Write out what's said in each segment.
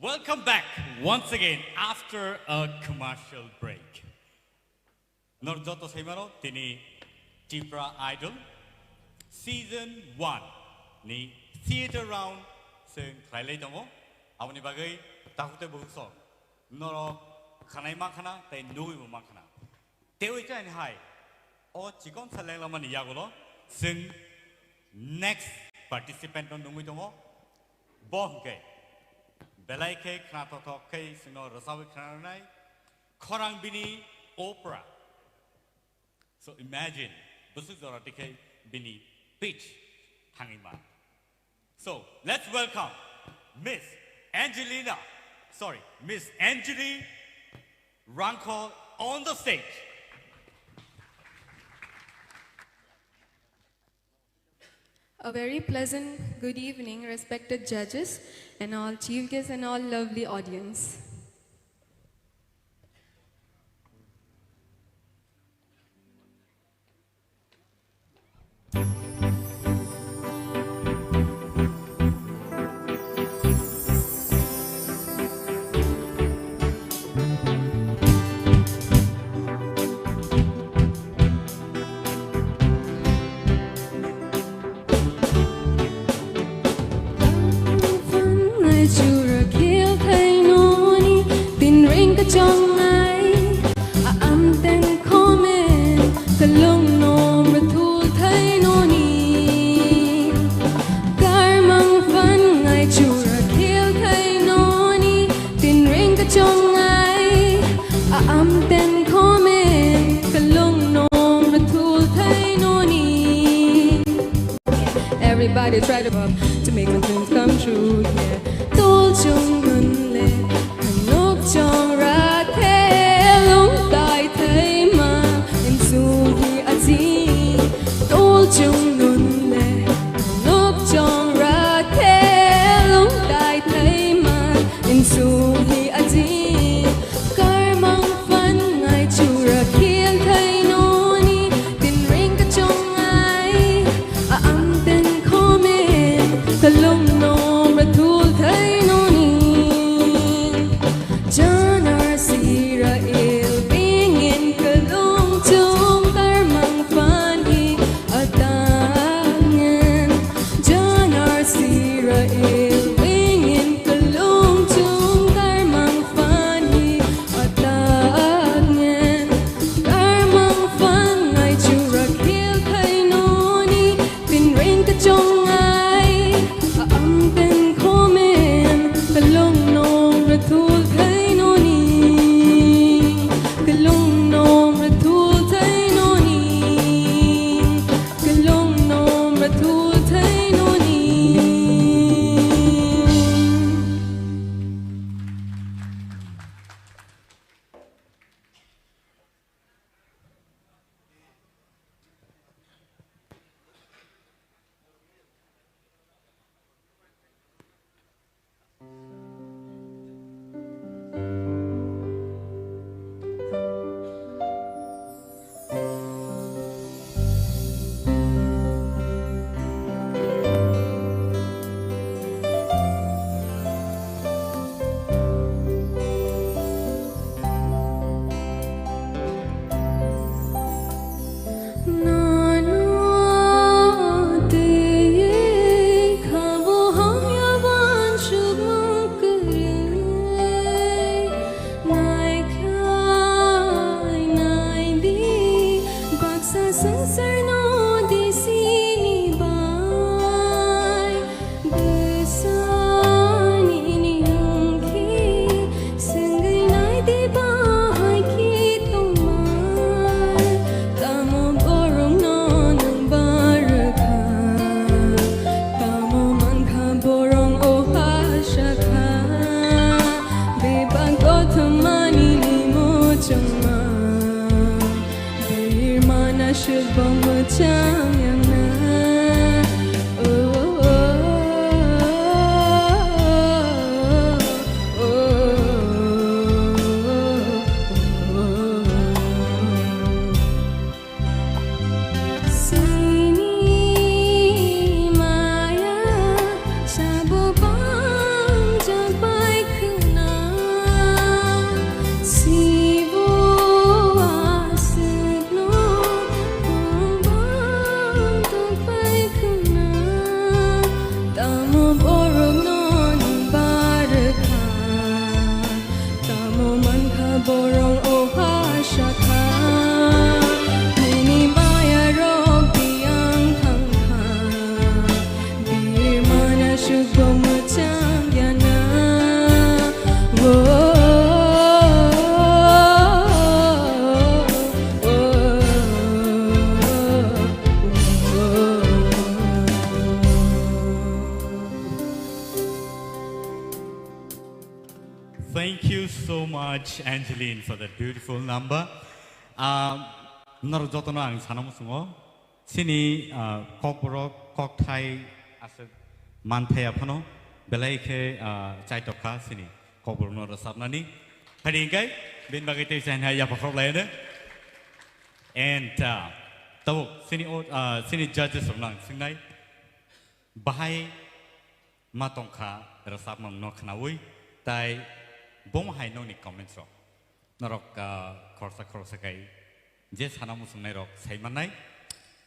Welcome back once again after a commercial break. Norjoto Saimano, Tini Tipra Idol, Season 1, ni Theater Round, Sing Kraile Dongo, Avani Bagai, Takute Buso, Noro Kanai Makana, They Nui Makana. Tewika and High, or Chikon Salamani Yagulo, Sing next participant on Numitongo, Bonke. Belaike Knatoke, Sino Rosawi Kranai, Korang Bini Opera. So imagine, Busuk Zoratike Bini Beach Hangima. So let's welcome Miss Angeline Ranko on the stage. A very pleasant good evening, respected judges and all chief guests and all lovely audience. Trong ai âm tên comment cả lông nôm rồi thu thấy nô nicar mang phấn ngày chủ ra thiếu thấy nô ni tin ring cả trong ai âm tên comment cả lông nôm rồi thu thấy nô ni. Everybody try to make my dreams come true, yeah. Tô chung ngân lệ nốt trong ra thế lúng tại thấy mà em dù thì anh gì tô chung ngân lệ nốt trong ra thế lúng tại thấy mà em dù thì anh gì car mang phấn ngày chủ ra khiến thấy nô ni tin ring cả trong ai âm tên comment cả lông nôm ra thu thấy nô ni. John shubham changyana wo Thank you so much, Angeline, for that beautiful number. Narujoto ang sanamusungo. Sini kokboro kokthai asal manthaya phano belai ke chai tokha sini kokboro no rasapnani. Haringkai bin bagai te san haya pakrok lain. And tahu sini judges of nang singnai bahai matongkha rasap mam no khnawui tai bom hai no ni comments ro norok khorsa kai je sanamu sungnai rok saimanai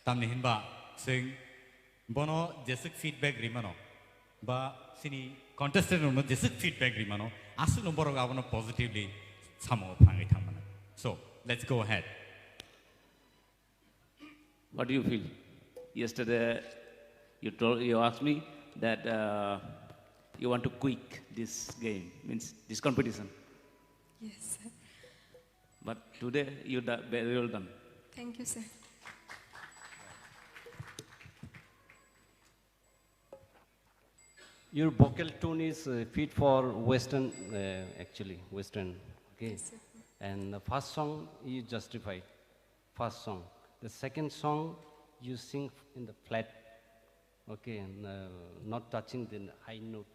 tamni hinba sing bono jesik feedback rimano ba sini contestant no jesik feedback rimano asu no borok abono positively samo phangai thangmana. So let's go ahead. What do you feel? Yesterday you asked me that you want to quit this game, means this competition. Yes, sir. But today you very well done. Thank you, sir. Your vocal tone is fit for Western, actually, Western. Okay. Yes, sir. And the first song you justified. First song. The second song you sing in the flat. Okay, and not touching the high note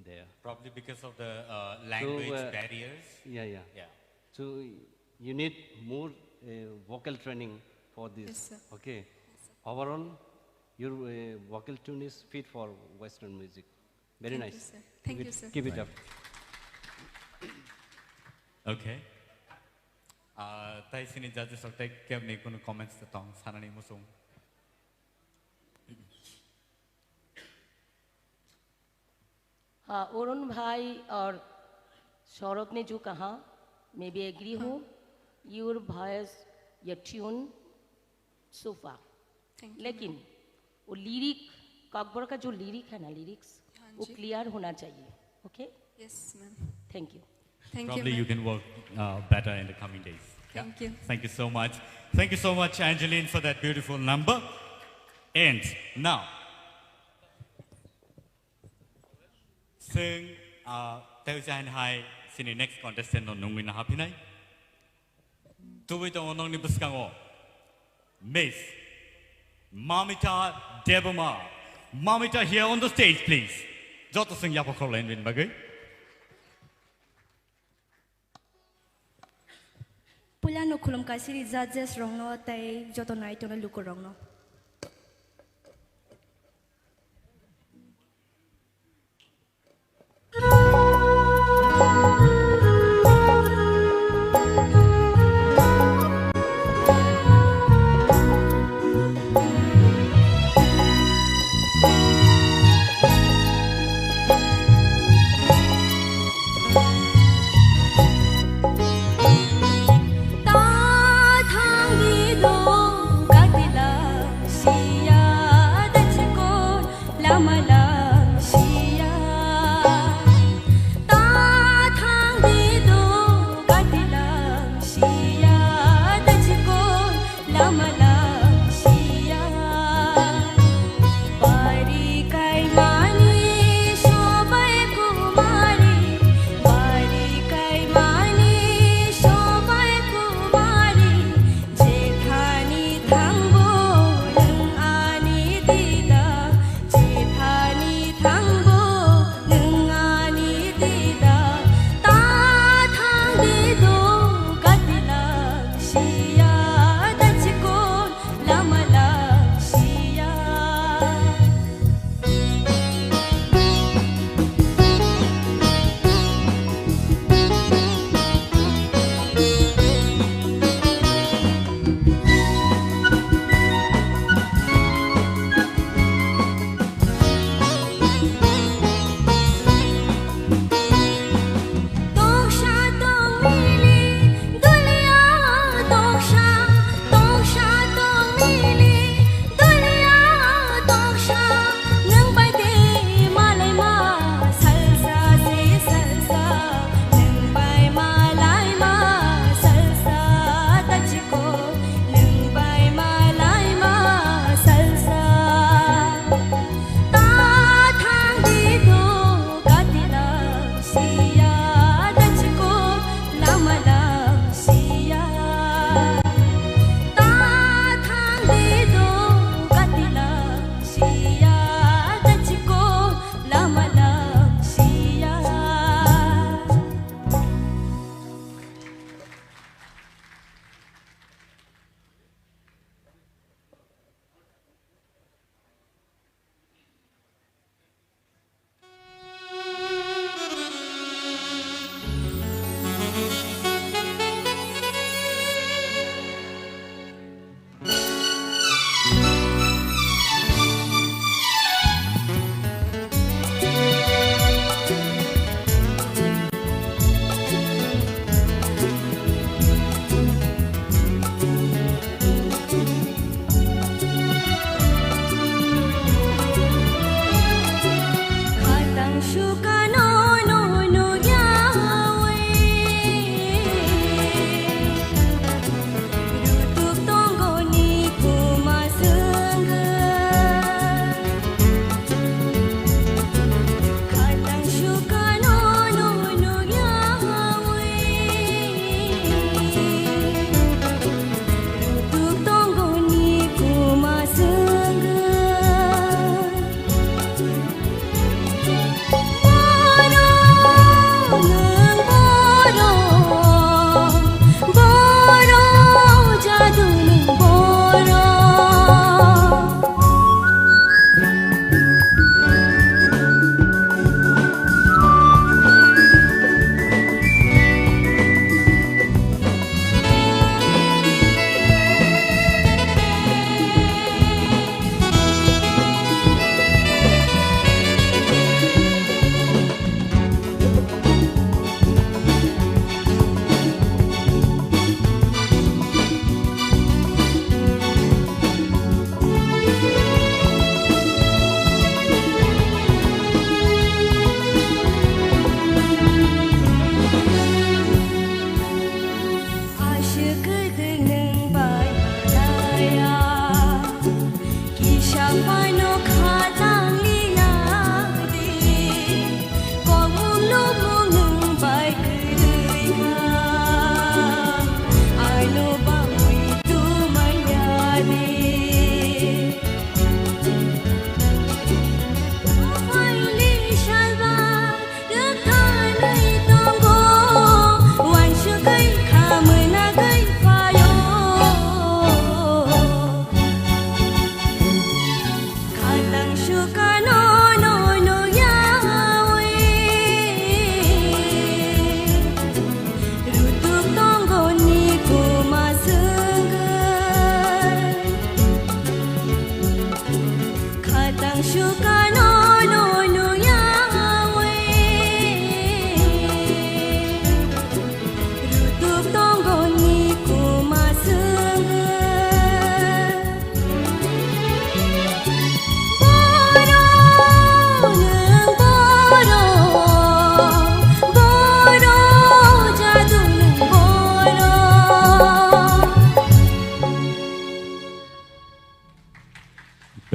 there. Probably because of the language barriers. Yeah. Yeah. So you need more vocal training for this. Yes, sir. Okay. Yes, sir. Overall, your vocal tune is fit for Western music. Very Thank nice. you, sir. Thank you, sir. Keep it up. Okay. Tai sini judges of take care ni kuno comments ta tong sanani musung. हाँ अरुण भाई और सौरभ ने जो कहा मैं भी agree हूँ your voice your tune sofa Thank you. लेकिन वो लिरिक काकबर का जो लिरिक है ना लिरिक्स वो जी। क्लियर होना चाहिए okay Yes, ma'am. Thank you Thank Probably you, you ma'am. can work better in the coming days. Thank you. Thank you so much. Thank you so much, Angeline, for that beautiful number. And now, sing Teujan Hai, sini next contestant on Nungwin Hapinai. Tuwito on Nong Nibuskango. Miss Mamita Deboma. Mamita here on the stage, please. Joto sing Yapakol and Win Bagay. Pula no kulum kasiri judges wrong no tai joto night no luko wrong no.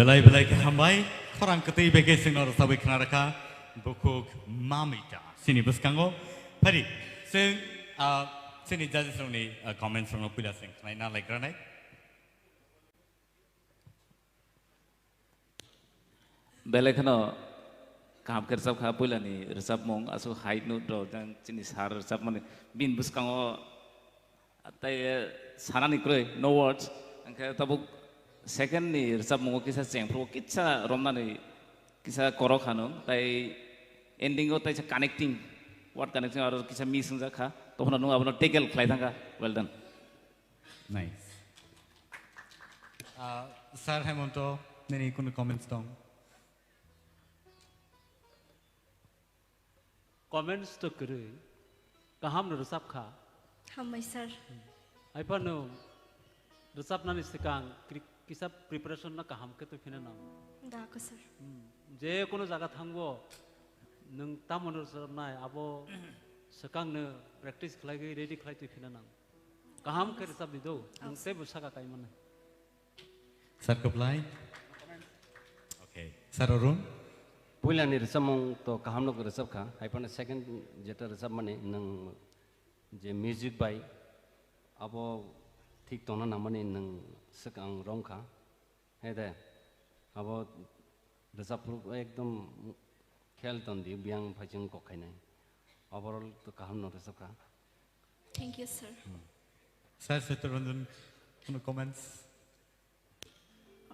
belai belai ke hambai korang ketai bege singnor sabai khnaraka bukuk mamita sini buskango pari sing sini judges rongni comments rong pila sing nai na like ranai Belekano kam kersap kha pula ni resap mong asu height no do jang chinis har resap mane bin buskango atai sanani kroi no words angka tabuk second ni resap mong kisa chengpro kitsa romna ni kisa korok hano tai ending o tai connecting what connecting or kisa missing ja kha tohna no abono tackle khlai thanga well done nice sir hemonto neni kun comments dong comments to kiri kaham no resap kha Hambai sir. ai pa no resap na ni sikang kisa preparation na kaham ke to phina na Da ko sir. je kono jaga thangbo nung tamon resap nai abo sikang ne practice khlai ge ready khlai to phina na kaham ke resap di do nung se busaka kai man sir kaplai okay sir Arun पहिला नि रिसप मङ तो कहम no रिसप खा आइपन second जेटा रिसप माने नंग जे music by अब ठीक तो ना माने नंग सकांग रंग खा है दे अब रिसप एकदम खेल तन दि बियांग फाइजिंग को खाइनाय ओवरऑल तो कहम नो रिसप खा Thank you sir. sir Setranjan kun comments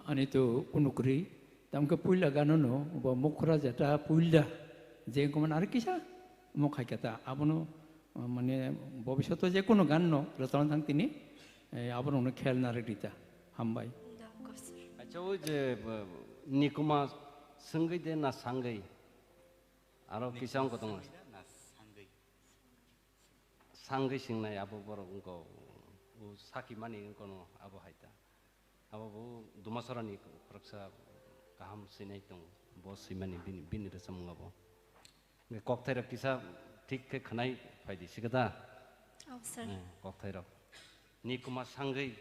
ani to kunukri tamka puila gano no bo mokra jeta puila je koman ar kisa mokhai kata abono mane bobishoto je kono gan no restaurant thang tini abono no khel na rita hambai Da ko sir. अच्छा वो जे निकुमा संगई दे ना संगई आरो किसां को दङ संगई सिंनाय अब बर उनको वो साकी मानि उनको अब हाइता अब वो दुमासरानि रक्षा kaham sinai tong bos simani bin resam ngabo ne kokthai rak kisa thik ke khnai phaidi sigada Oh sir. kokthai rak ni kuma sangai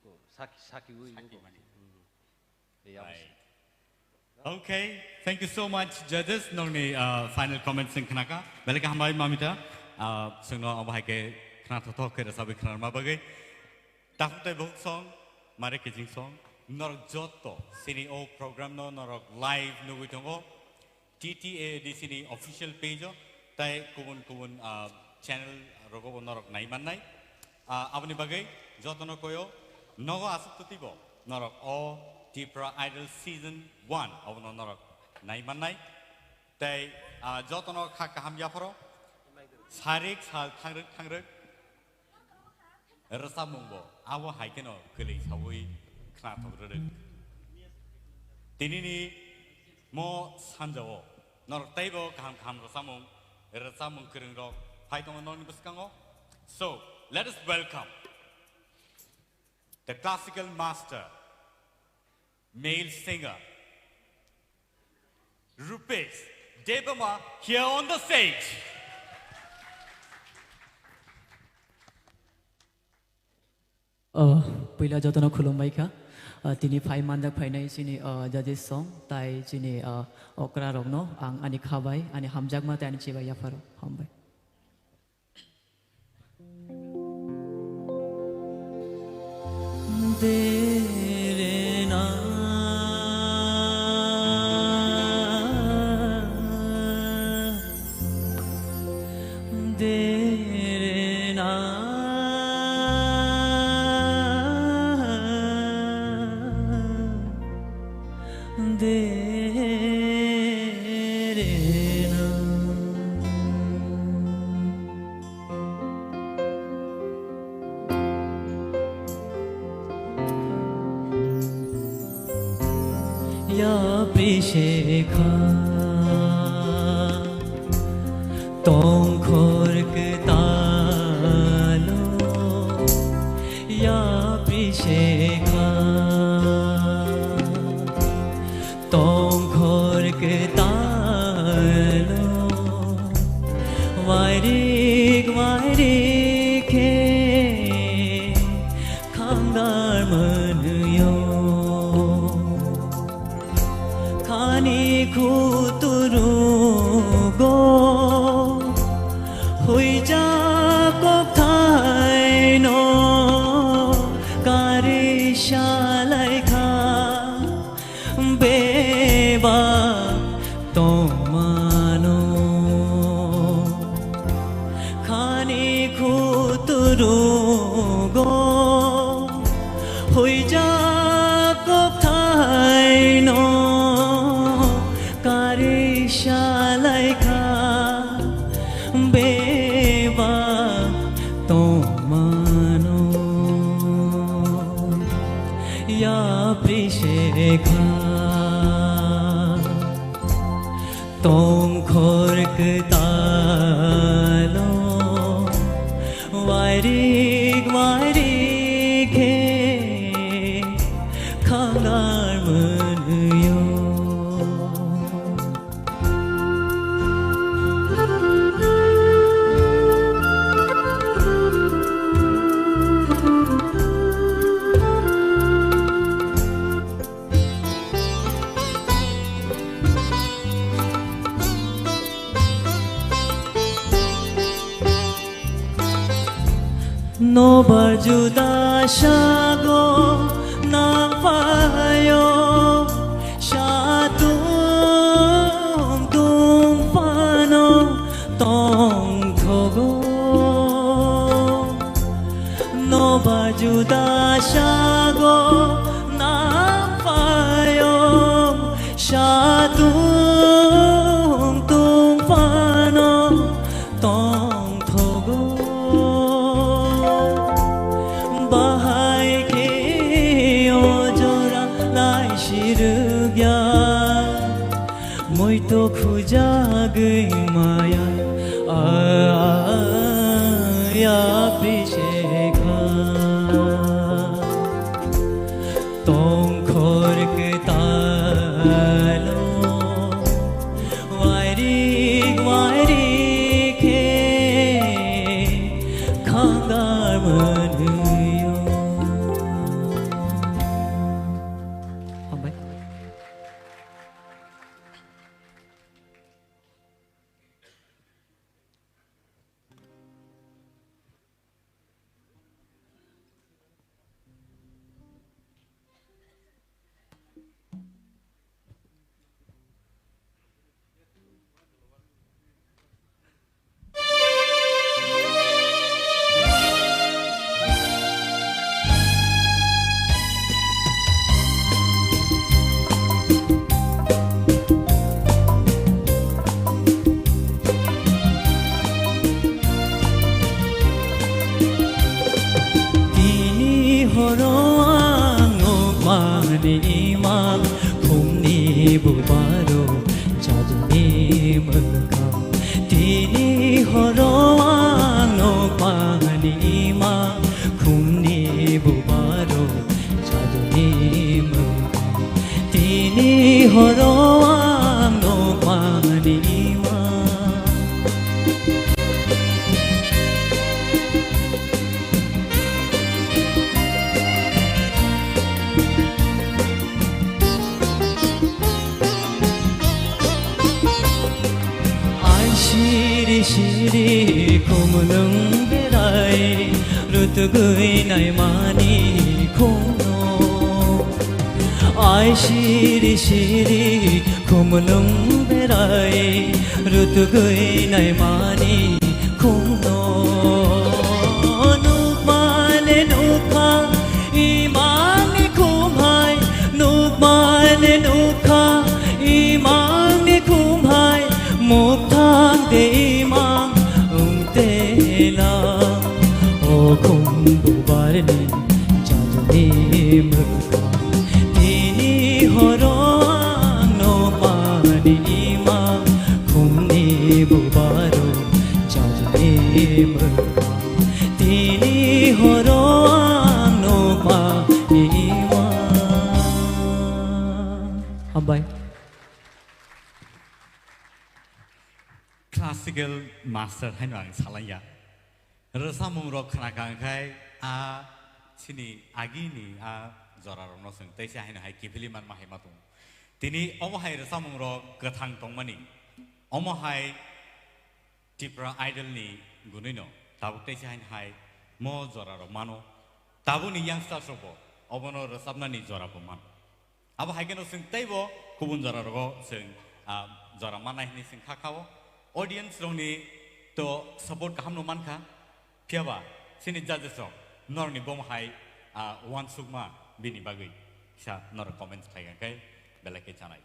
ko saki ui okay thank you so much judges nongni final comments sing khnaka belaka hambai mamita sungno abai ke khna tho ke sabi khna ma bagai taktai bok song mare ke jing song norok joto sini o program no norok live no gutongo TTA di sini official page o tai kubun channel rogo norok nai manai abni bagai joto no koyo nogo asuptibo norok o Tipra Idol season 1 abono norok nai manai tai joto no kha kaham yaporo sarik sal thangrek rasamungbo abo haikeno kelei sawi Tinini mo sanjawo nor taibo kam rasamung rasamung keringrok paitong non buskango so let us welcome the classical master male singer Rupesh Devama here on the stage पहिला जतन खुलुमबाय खा तिनी phi मानजाक फाइनाय सिनि जजेस सं ताइ सिनि अक्रा रंनो आं आनि खाबाय आनि हामजाक मा तानि चिबाय याफारो हामबाय देरेना देरेना Shekha Tong khork talo Ya Shekha Tong khork talo Vairik he Khamdar man yo খানি খুতুরু গো হই যা কোথায় ন কারে শালাই খা বেবা তোমানো খানি খুতুরু গো হই যা কোথায় ন কারে শালাই খা বেবা তোমানো या प्रिशेखा तोम खोरक तालो वायरिक वायरिक हे खांगार मनयो Nobar juda shago nampayo shatung tung pano tong thogo Nobar juda shago nampayo shatung tung pano tong thogo bahai ke ojora lai shirugya moi to khuja gai maya ya prishekha tong khor ke talo wairik wairik he khangar manyo imam khumni bubaro jaduni magka tini horoano pani imam khumni bubaro jaduni magka tini horoano pani imam shiri shiri kumulung berai rutugui nai mani kono ai shiri shiri kumulung berai rutugui nai mani kono nukmale nukha imani kumhai nukmale nukha imani kumhai Mukhang de imam te la o kumbu barni jaduni mukha tini horoano pani imam khumni bubaro jaduni mukha tini horoano pani imam Abai classical master hai nang salaya rasa mung rock khana kang khai a chini agi ni a zora rom no sung tai sai hai kipili man ma hai ma tung Tini omahai resamung ro gathang tongmani. Omahai Tipra idol ni gunino. Tabu tesi hai mo zora ro mano. Tabu ni youngsters ro obono resabna ni zora po mano. Abo haigeno sing teibo kubun zora ro sing zora manai ni sing kakao. Audience ro ni to support kaham no manka. Piaba sini judges ro nor ni bomahai one sugma bini bagui. Sa nor comments kaigan kai belake chanai.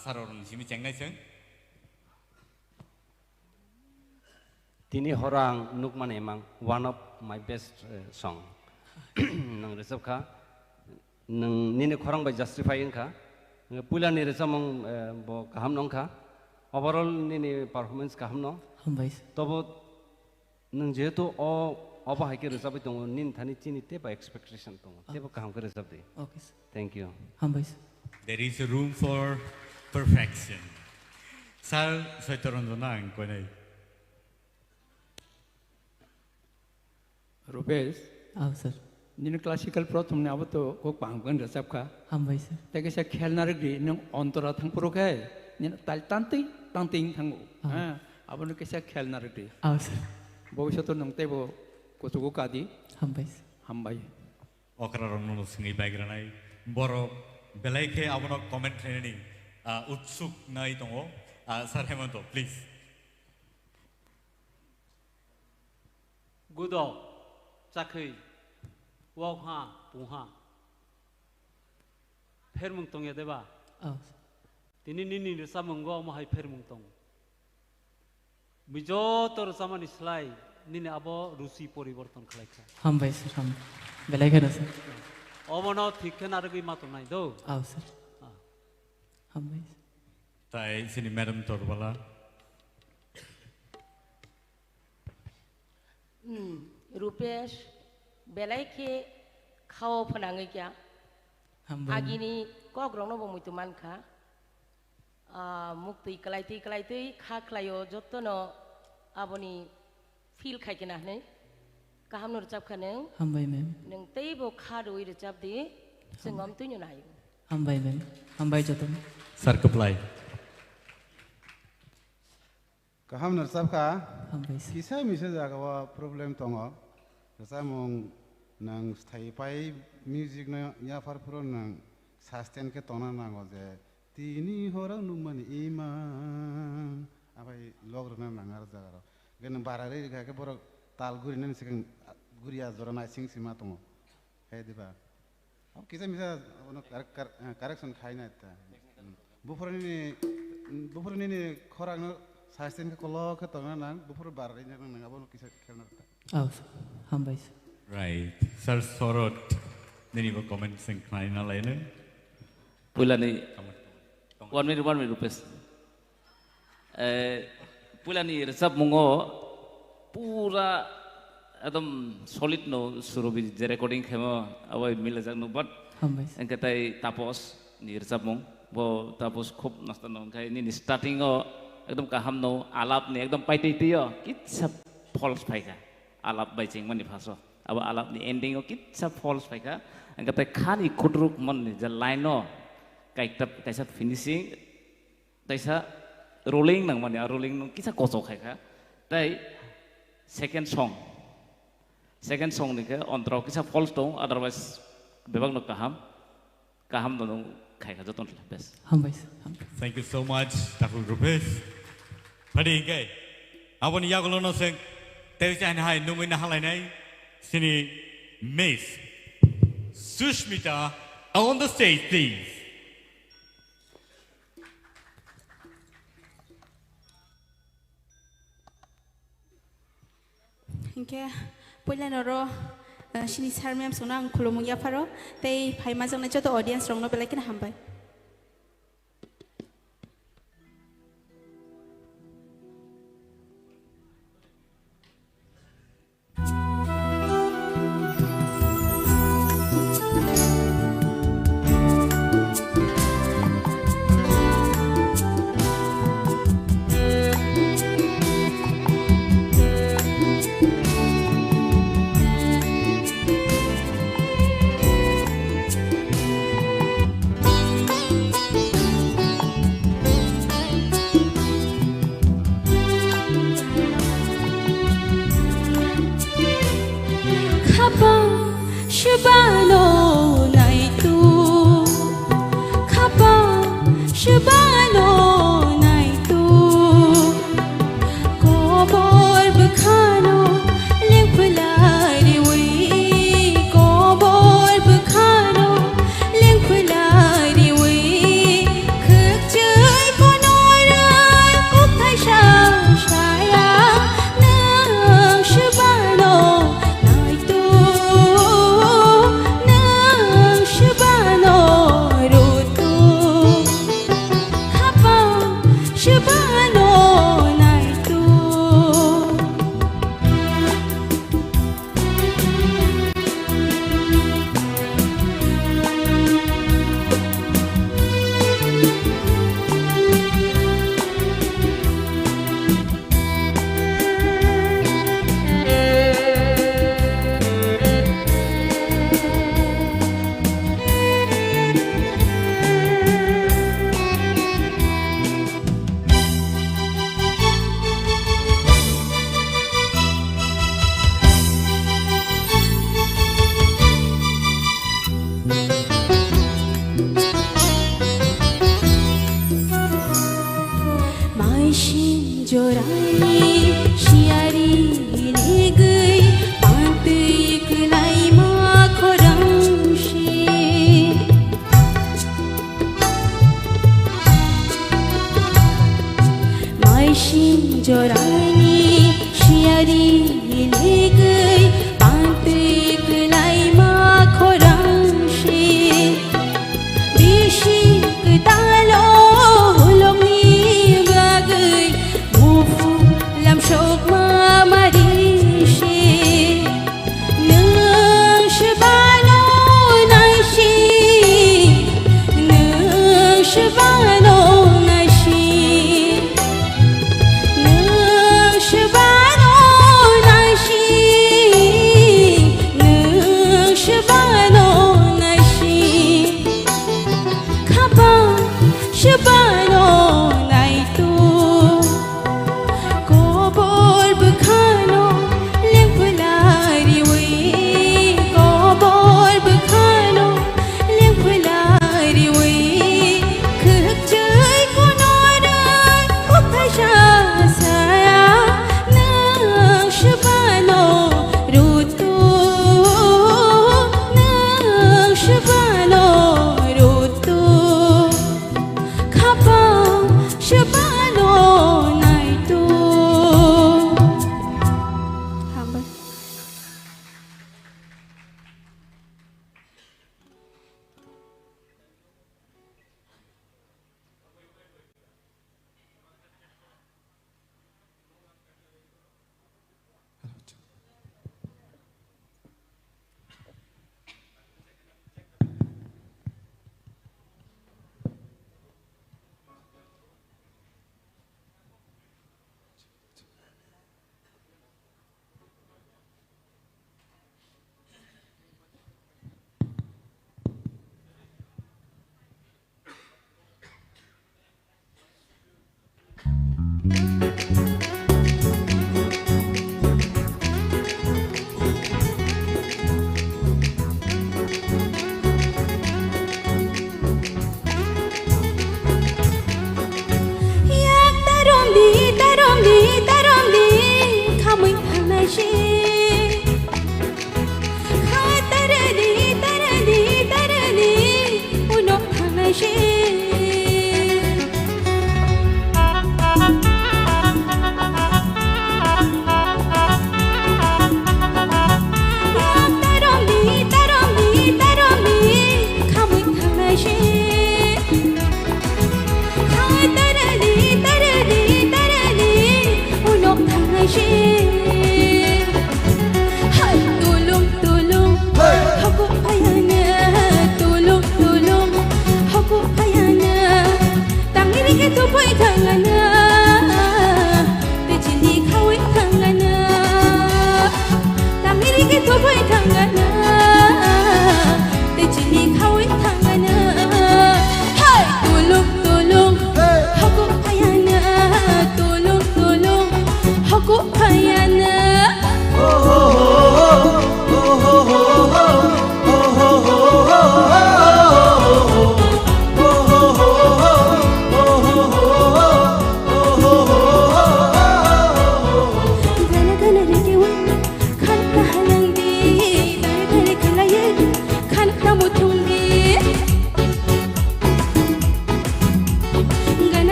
Saroron simi chengnai sing. Tini horang nukman emang one of my best song. Nang resep ka, nang nini korang by justifying ka, pula ni resep mong bo kaham nong ka, overall nini performance kaham nong. Hambais. Tobo nang jeto o apa hai ke resep itu nin thani chini te by expectation tong, te bo kaham ke resep de. Okay, sir. Thank you. Hambais. There is a room for perfection. Sal soitoron donang konai. Rupesh, Sir. nini classical pro tumne abo to kok bangban resap ka. Hambais, sir. Tege sa khel narik di nang ontara thang puro kai. Nini tal tanting thangu. Abo nu kesa khel narik di. Sir. Bobishoto nang tebo kutugo kadi. Hambais. Hambai. Okraron no singi bagranai. Boro belaike abono comment training. Utsuk nai tongo. Sir Hemanto, please. Gudo, Chakhi, Wokha, Puha. Permungtong ya deba. Tini nini resamunggo mahai permungtong. Bijotor samani slai nini abo rusi poriborton khlaika. Hambais, sir. Hambais. Belake na, sir. Omono thikken argi matonai do. Sir. Hambais. Tai sini Madam Torbala. Rupesh, belai ke kau penangai kya? Agini kau grono bomu itu manka. Mukti kelai tu kah kelayo joto no aboni feel kai kena ne. Kaham nur cap kene. Hambai ma'am. Neng tei bo kah doi recap di sengom tu nyunai. Hambai ma'am. Hambai joto. Sir Kaplai. Kaham nur sab ka. Hambais. Kisah misalnya kalau problem tongo, rasa mong nang stay pai music na ya far pro nang sustain ke tona nang oje. Tini orang numani iman, apa log rena nang arja karo. Gen barare ke borok tal guri nen sekarang guri azora na sing sima tongo. Hei diba. अब kisah misal correction खाई ना इतना buffer ने खोराक न science के कॉलो के तो ना बुफर बार रही ना ना अब kisah खेलना था Hambais. Right. Sir Sorot. Nini bo comment sing klain na lain. Pula ni 1 minute rupees. Pula ni resap mungo pura एकदम solid no surubi je recording khema awai milajak no but Hambais. engkatai tapos ni resap mung bo tapos khub nasta no kai ni starting o एकदम kaham no alap ni एकदम paiti tio kitsa false phaika alap bai ching mani phaso aba alap ni ending o kitsa false phaika engkatai khani kudruk mon ni je line no kaitap kaisa finishing taisa rolling nang mani rolling no kitsa koso khaika tai second song ni ke ontro kisah false dong otherwise bebang no kaham no khai ka joton bes Hambais. Thank you so much, Dr. Rupesh. Padi ke, abon yagulo no sing teuchan hai nungin na halai nai sini Miss Sushmita on the stage, please. Oke, pula noro sini sar mem sonang kulomung ya paro, tei pai mazang na joto audience rong no belai kena hambai.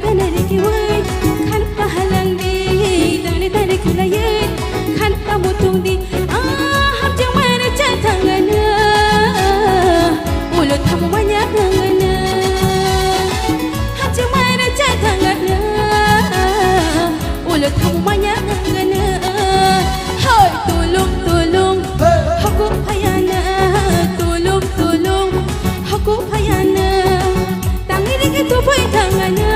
gana riki wai kan ka halang di dane dane khulayen kan ka mutung di ham jang mare cha thangana mulut kamu banyak ngana ham jang mare cha thangana mulut kamu banyak ngana hai tolong tolong aku payana tolong tolong aku payana tangi ring tu boy thangana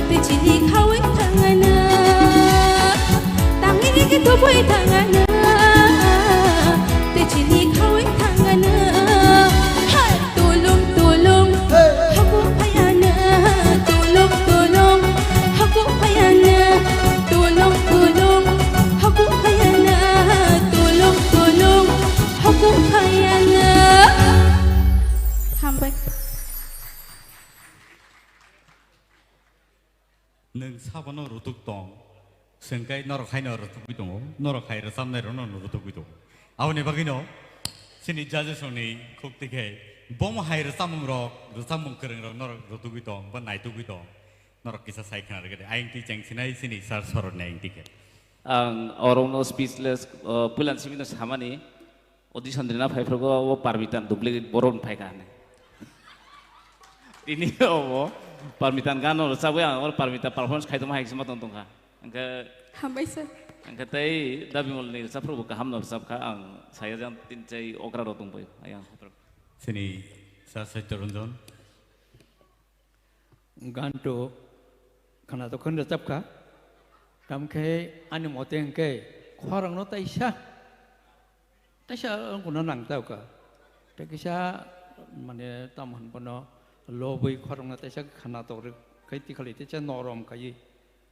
te chili khawe thangana tangi ring tu boy thangana te chili khawe thangana hai tolong tolong aku payana tolong tolong aku payana tolong tolong aku payana tolong tolong aku payana hambai nâng sao nó rụt tục tòng sừng cái nó khai nó rụt tục quy tòng nó khai ra sam này nó rụt tục quy tòng áo này bagi nó xin đi judges này khúc tích hệ bom khai ra sam mong kereng nó rụt tục quy tòng bên này tục quy tòng nó kisah sai khana cái anh ti chang xin ai xin đi sar sorot này anh ti cái orang no speechless pulan sini no sama ni audition dina phai phro go parmitan duplicate boron phai kan ini oh parmitan kan no sabu yang or parmitan performance khai to ma hikma tong tong ka angka hambai sir angka tai dabi mol ni sa phro ka ham no sab ka ang saya jang tin chai okra ro tong pai ayang xin đi sar sai toronjon ganto kana to khon rachap ka tam ke ani moteng ke khorang no taisha ko no nang tau ka te kisha mane tam han pono lobui khorang na taisha khana to re kai ti khali te cha norom kai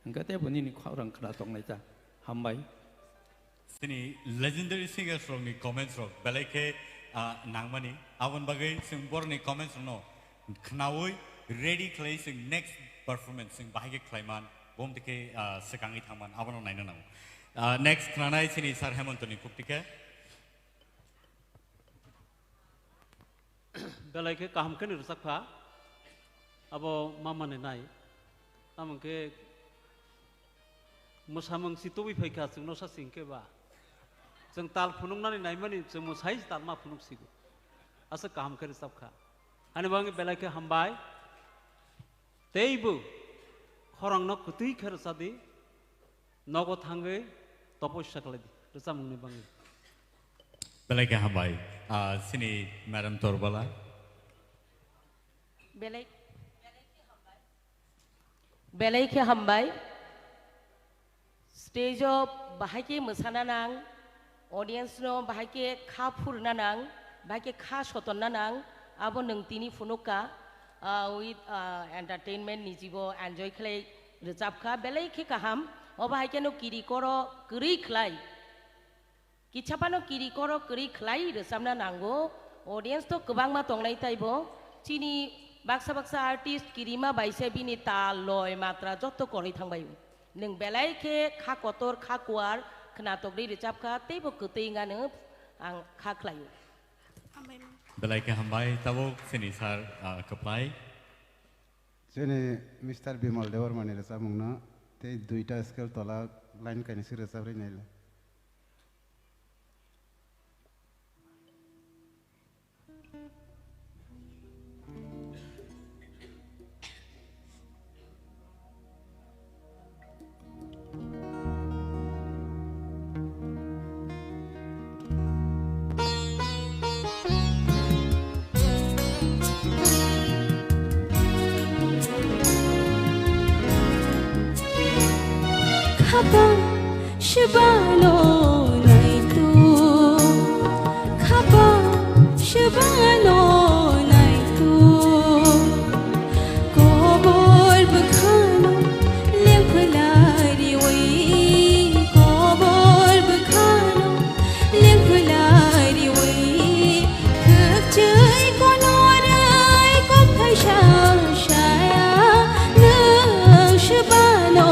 angka te buni ni khorang khana tong nai ta hambai xin đi legendary singer from ni comments from belai ke nangmani awan bagai sing bor ni comments no khnawoi ready clay sing next performance sing bahage klaiman bom tike sekangi thaman abano naina nang next kranai sini sar hemontoni kuktike belai ke kaham kan rusak pha abo mama ne nai tamang ke musamang situbi phaika sing no sa sing ke ba jeng tal phunung nani nai mani jeng musai tal ma phunung sigu asa kaham ke rusak kha ani bang belai ke hambai teibu khorang nok kutui khar sadi nogo thangai toposya kaladi rasa mungni bangi belai ke hambai sini madam torbala belai ke hambai stage of bahai ke musana nang audience no bahai ke kha phurna nang bahai ke kha sotonna nang abo nang tini funuka with entertainment nijibo enjoy khlai rejab kha belai ke kaham obahai ke no kiri koro kri khlai kichapano kiri koro kri khlai resamna nango audience to kubang ma tongnai taibo chini baksa baksa artist kirima baise bini tal loy matra jotto kori thangbai neng belai ke kha kotor kha kuar khna togri rejab kha teibo kutinga ne ang kha khlai belai ke hambai tabo sini sar kaplai sini Mr. Bimal Dewar mani rasa mungna te duita scale tola line kani sir rasa ri naila Khapa shibano naitu Khapa shibano naitu Kobol bukhano lempulari wai Kobol bukhano lempulari wai Kepcai konorai kopasha shaya Nang shibano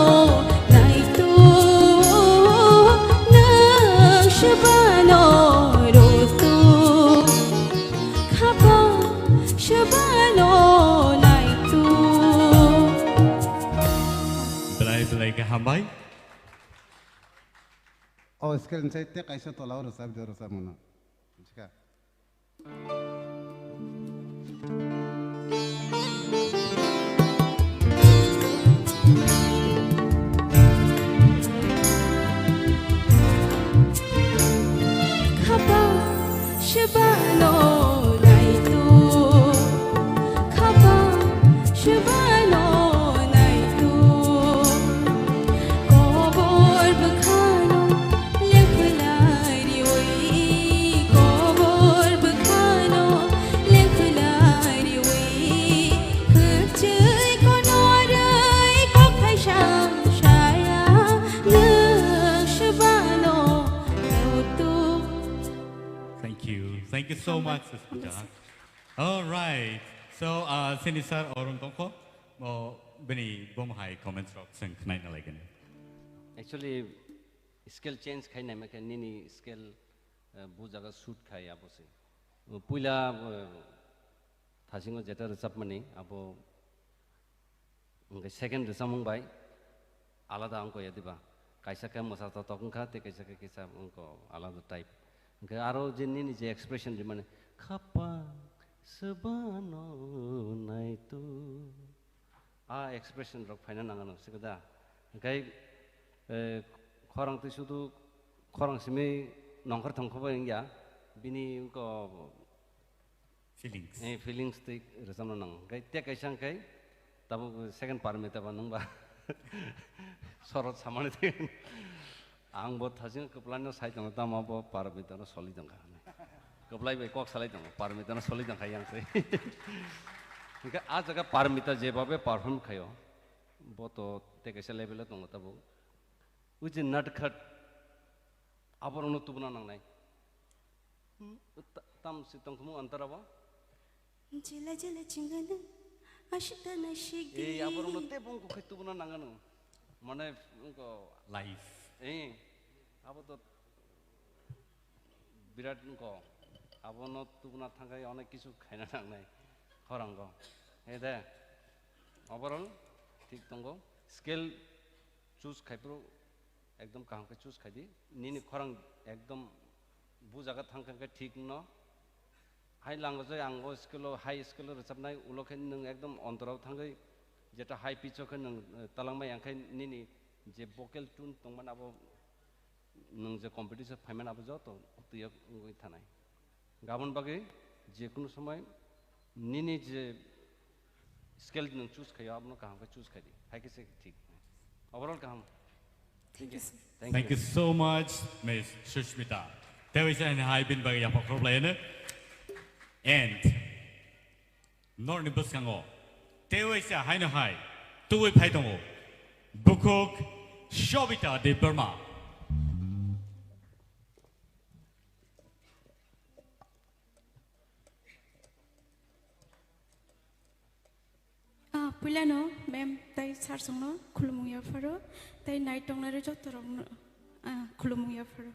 hambai. Oh, skill inside te kaisa tolao resab jor resab mana. Jika. Khaba shabano naitu khaba shabano naitu kobor bkhano lekhlari oi kobor bkhano lekhlari oi khchai konorai kokhai sham shaya shabano nautu. Thank you so much, Sis Puja. All right. So, sini sir orang tongko mo beni bom hai comments rock sing knai na lagi ni. Actually, skill change khai na meka nini skill bu jaga shoot khai abo se. Puila thasingo jeta resap mani abo second resamung bai alada angko yadiba. Kaisa ka masa ta tokun kha te kaisa ka kisa angko alada type. Aro jenini je expression di mana khapa sebano naitu expression rok final nangano sekada kai khorang tu sudu khorang simi nongkhar thongkhoba ingya bini ko feelings te resam nang kai te kaisang kai tabu second parmita banung ba sorot samane te ang bot thasing keplan no sai tang ta ma bo parmita no soli tang keplai be kok salai tang parmita no soli tang khai yang se इनका आज जगह Paramita जेबाबे perform खायो वो तो ते कैसे level है तो मतलब वो उसे नटखट आप और उन्हें तुबना नंग नहीं तम सितंग कुमु अंतर अब जिला जिला चिंगन आशिता नशिगी आप और उन्हें ते बंग कुछ तुबना नंग नो मने उनको लाइफ आप तो विराट उनको आप उन्हें तुबना थंगा ये अनेक किसु खाना नंग नहीं खरंगो हे दे ओवरऑल ठीक तंगो स्केल चूज खाइप्रो एकदम कहां के चूज खाइदी नीनी खरंग एकदम बुजागा थांखा के ठीक न हाई लांगो जे आंगो स्केलो हाई स्केलो रचबनाय उलोखे नों एकदम अंतराव थांगै जेटा हाई पिचो के नों तलांबाय आंखाय नीनी जे वोकल ट्यून तंगमान आबो नों जे कम्पिटिशन फाइमान आबो ज तो तुय गय थानाय गाबन बागै जेकुनु समय नीनी जे स्केल न चूज खायो आपनो कहां का चूज खाई हाई कैसे ठीक ओवरऑल कहां Thank you so much, Miss Shushmita. There is an high bin bagi apa problem and nor ni bus kango. There is a high no high. Tu pai tongo. Bukok Shobita de Burma. Pulano, ma'am, tai sarsongno khulumuya faro, tai night tongnare jotorong khulumuya faro.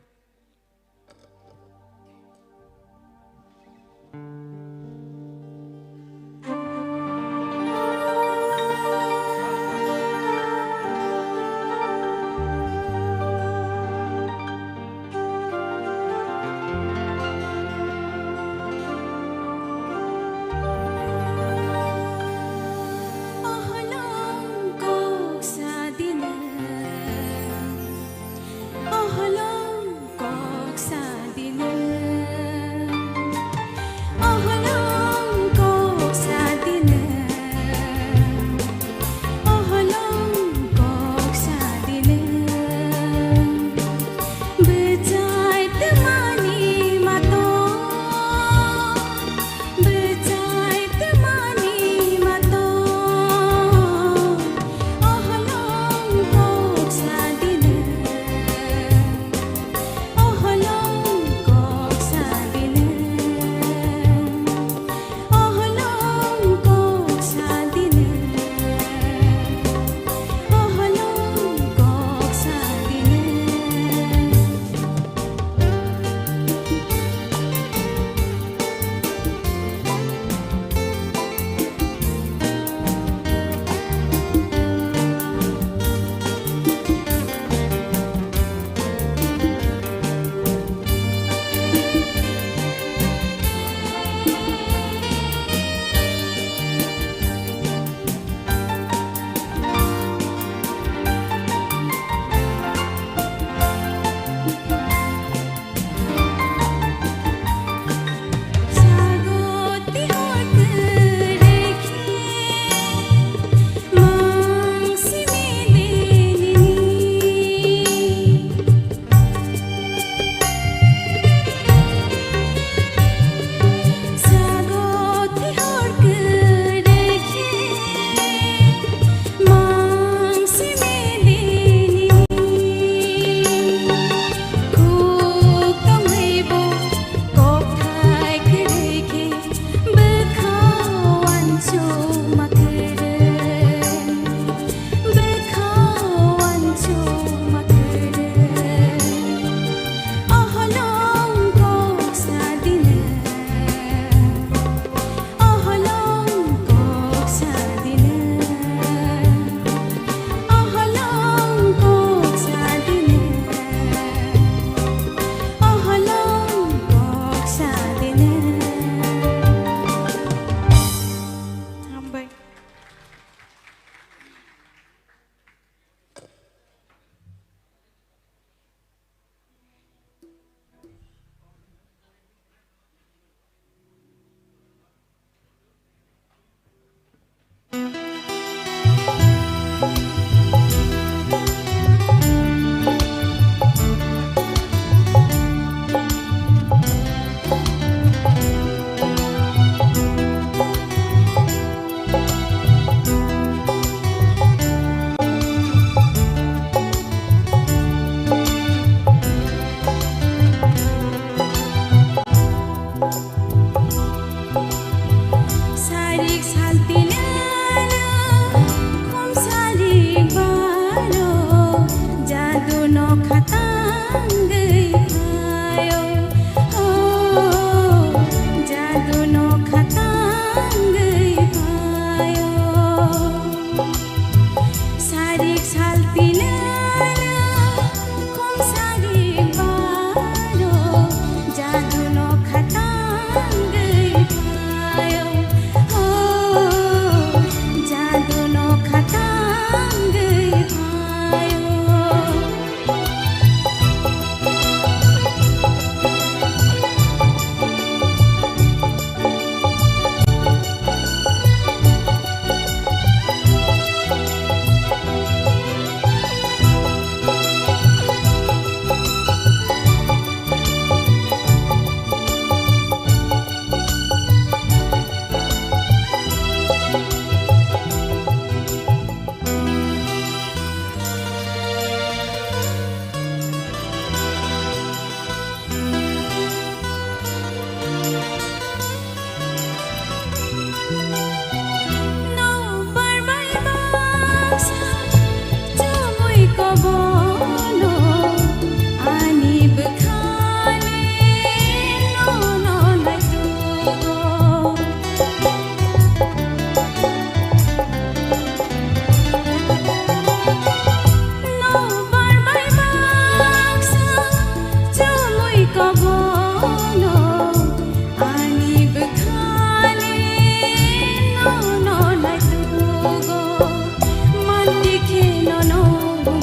দেখে নন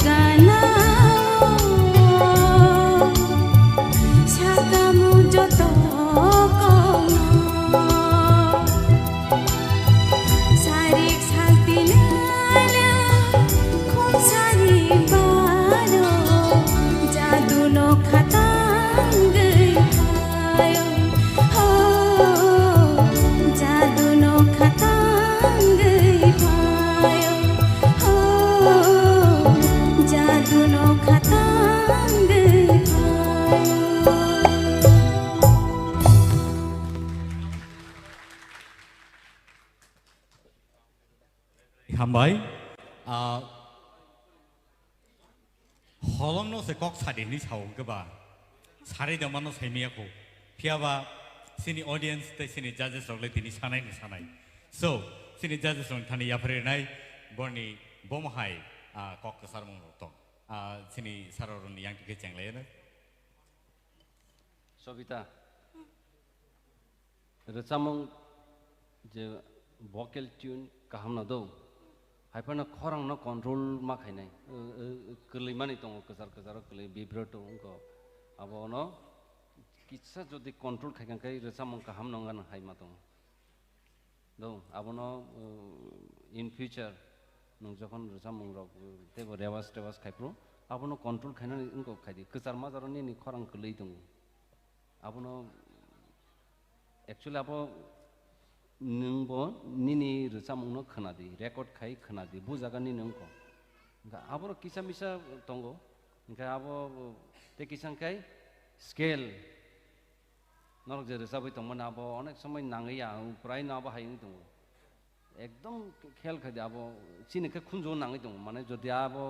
গানা সাকামু যত কম সারিক শান্তি নালা খুন সারি বারো জাদু নখাতাং গই পায়ো হো জাদু নখাতাং গই পায়ো হো জাদু নখাতাং গই পায়ো হামবাই হলং নো se kok sade ni saw ke ba sare da mano saimiya ko phiaba sini audience te sini judges rok le tini sanai ni sanai so sini judges rok thani ya phre nai borni bom hai kok ka sarmong ro to sini saroron yang ke chang le na Savita রচামং যে vocal tune কাহাম না দো হাইপানা খরাং না control मा खायनाय गोरलै मानि दङ गोजार गोजार गोरलै बिब्रत दङ आबो न किसा जदि कन्ट्रोल खायखांखाय रचामं काहाम नंगान हाय मा दङ दो आबो न इन फ्यूचर नों जखन रचामं रक तेबो रेवास टेवास खायप्रो आबो न कन्ट्रोल खायनानै इंको खायदि गोजार मा जारनि नि खरां गोरलै दङ आबो न एक्चुअली आबो नोंबो निनि रचामंनो खोनादि रेकर्ड खाय खोनादि बुजागानि नोंखौ ओंखा आबो किसा मिसा दंगो ओंखा आबो ते किसांखाय स्केल नरक जे रोजाबै दंमोन आबो अनेक समय नाङैया प्राय नाबो हायै दङ एकदम खेल खायदि आबो सिनिखे खुनजो नाङै दङ माने जदि आबो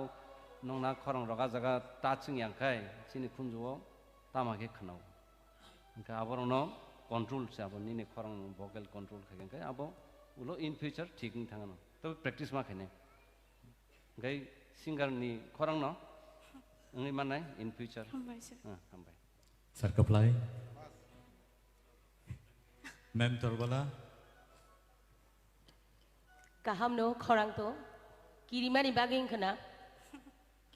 नंना खरां रगा जागा ताचिं यांखाय सिनि खुनजो तामाखे खोनाव ओंखा आबोरनो कंट्रोल से अब निने खरं भोकल कंट्रोल खायखाय अब उलो इन फ्यूचर ठीक नि थाङा न त प्रेक्टिस मा खायने गै सिंगर नि खरं न ओंइ मानाय इन फ्यूचर हामबाय सर हामबाय sir kaplai mentor bala kaham no khorang to kirimani baging khana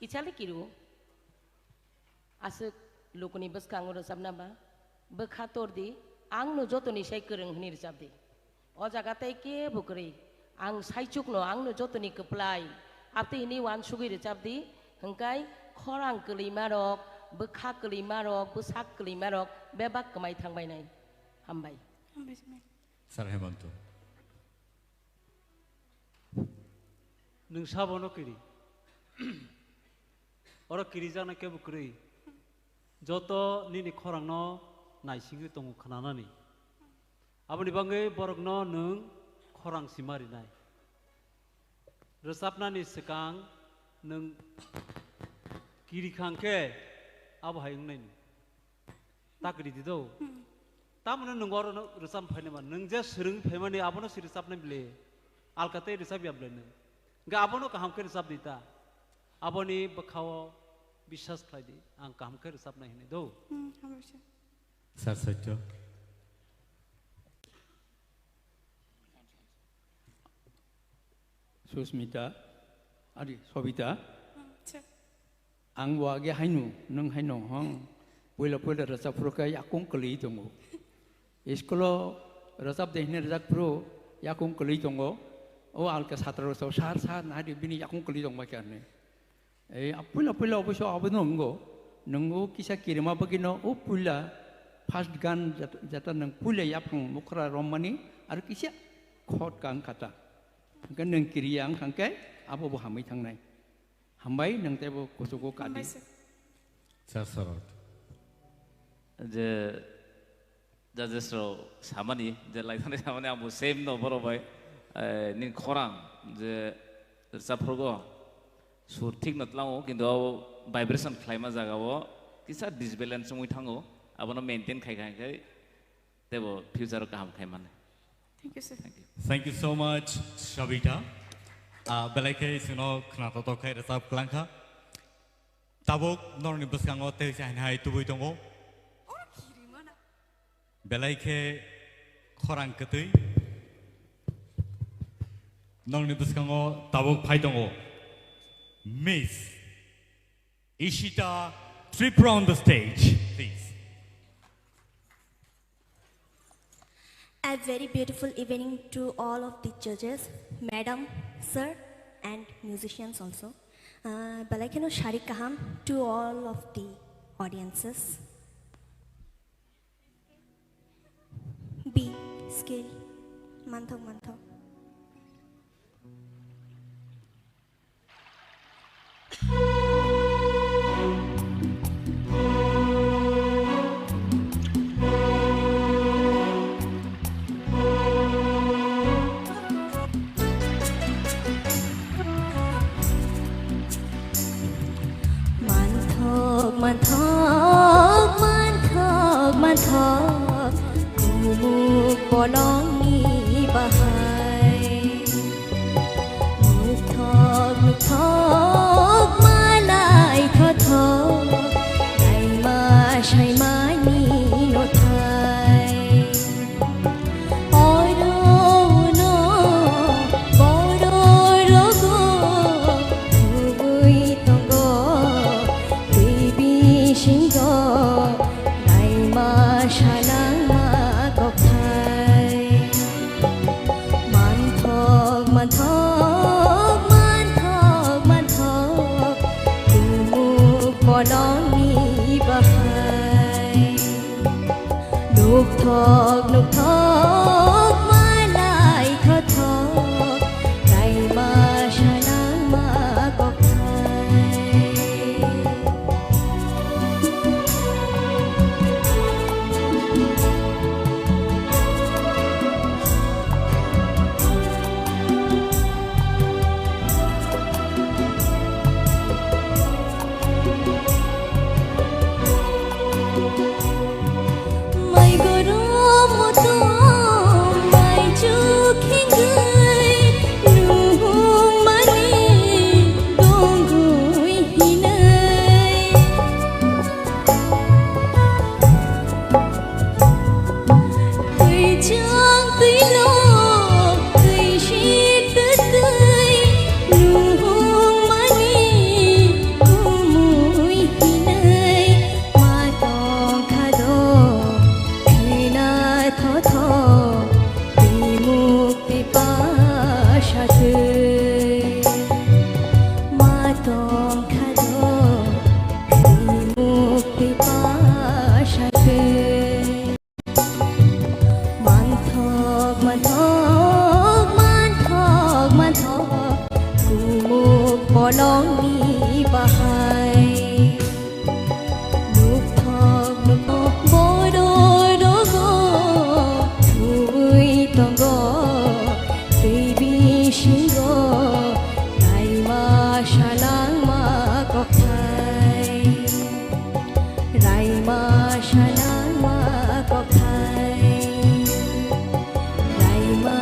kichale kiru asuk lokoni baskango rosabna ba bekhator di ang no jotoni sai kereng hni rjabdi o jaga tai ke bukri ang saicuk no ang no jotoni keplai apte ini wan sugui rjabdi hengkai khorang kelima rok bekha kelima rok besak kelima rok bebak kemai thangbai nai hambai हामबाय sir sir hemanto नों साबनो किरि अर किरि जाना के बुक्रि जत निनि खरांनो नायसिङै दङ खोनानानै आबनि बाङै बरगनो नों खरां सिमारिनाय रोजाबनानि सिगां नों किरिखांखे आबो हायंनाय ताकरि दिदौ तामनो नों अर रोजाब फायनामा नों जे सोरों फायमानि आबनो सिरजाबनाय बिले आलकाते रोजाब याबले नों गा आबनो काहामखे रोजाब दिता आबनि बखाव बिश्वास खायदि आं काहामखे रोजाबनाय हनै दौ हामबाय सर sir satyo सुस्मिता आदि सबिता सर आं वागे हायनु नों हायनो हं पयला पयला रजाबफोरखौ याकुं गोलै दङ स्कुलाव रजाब देहने रजाबफोर याकुं गोलै दङ ओ आलका सात्रसो सार सार नादि बिनि याकुं गोलै दङ बायखारने ए पयला पयला अबश्य आबो नंगौ नंगौ किसा किरिमा बगिनो ओ पयला फार्स्ट गान जाता नों पयला याफं मुखरा रमानि आरो किसा खट गान खाता ओंखाय नों किरिया आं खांखाय आबो हामै थांनाय हामबाय नों तेबो गसोखौ कादि sir sorot जे जजेसरो सामानि जे लाइथाने सामानि आंबो सेम न बरबाय नि खरां जे रोजाबफोरखौ सुर थिक नतलाङो किन्तु भाइब्रेसन खालायमा जागावो किसा डिसबेलेन्स मुइ थाङो आबनो मेंटेन खायखाय देबो फ्यूचर गाहाम खायमाने thank you sir thank you so much Shabita belaikai sino khnato to khai resab klangkha tabok norni buskango te hai tubui tongo belaike khorang ketui norni buskango tabok phai tongo Miss Ishita Tripura on the stage, please. A very beautiful evening to all of the judges, madam, sir, and musicians also. Balakino Shari Kaham to all of the audiences. B scale, Mantho. Manthok Kumuk bolong ni bahai Nuthok malai thothok Dai ma shai mani no thai Oro no boro rogo Thubui tongo Baby shingo Shanang ma kok thai Manthok Kumuk bolong ni bahai Nuthok malai thothok Dai ma shanang ma kok thai Bolong ni bahai Nuthok bodo dogo Thui tongo Baby shingo Dai ma shanang ma kok thai Rai ma shanang ma kok thai Rai ma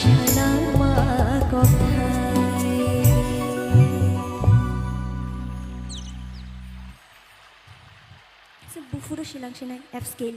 shanang ma kok thai Bufuro silang sinay F scale.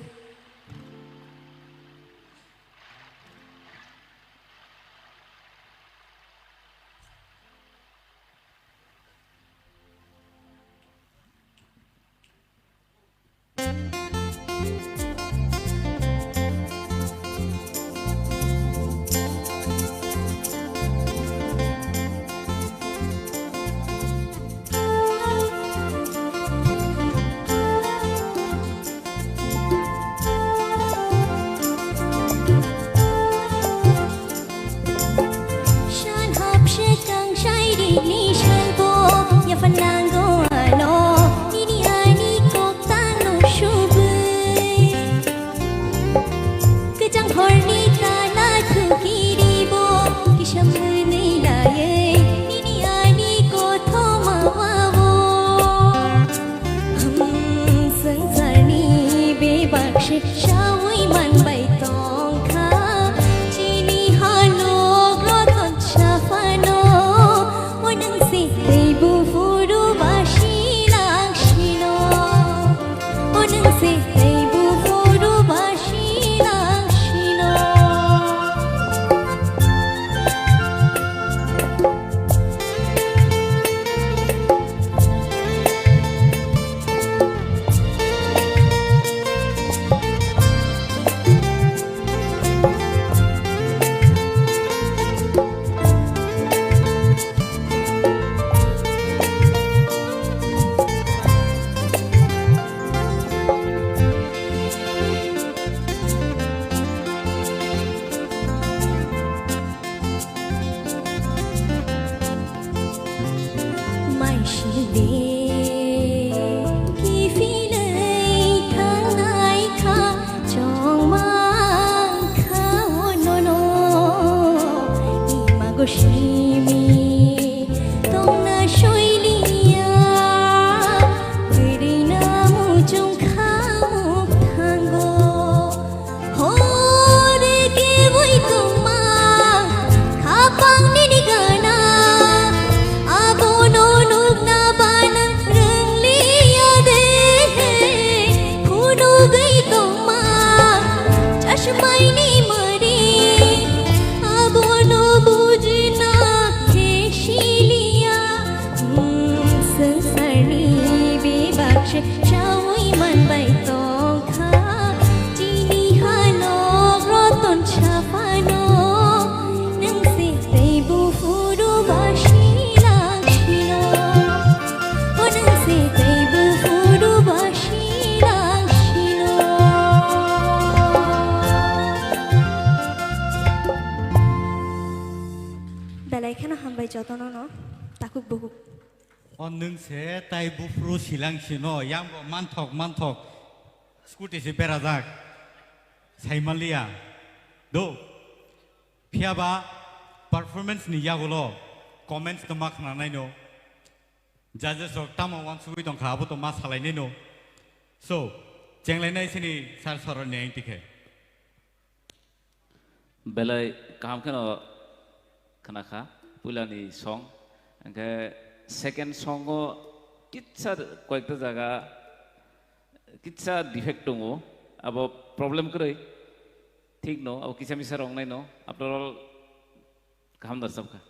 Balaikana hambai jotono no takuk buku. On nung se tai bufru silang sino yang bo mantok skuti si perazak saimalia do piaba performance ni yagulo comments to mak na no judges ok tama wan sui dong khabo to mas halai no so jenglai nai sini sar soron ne tike belai kaham kena kenaka pulani song angke second song ko kitsa koekta jaga kitsa defect dongo abo problem koroi ठीक no अब किसी में से रोंग नहीं know after all काम दर्शक का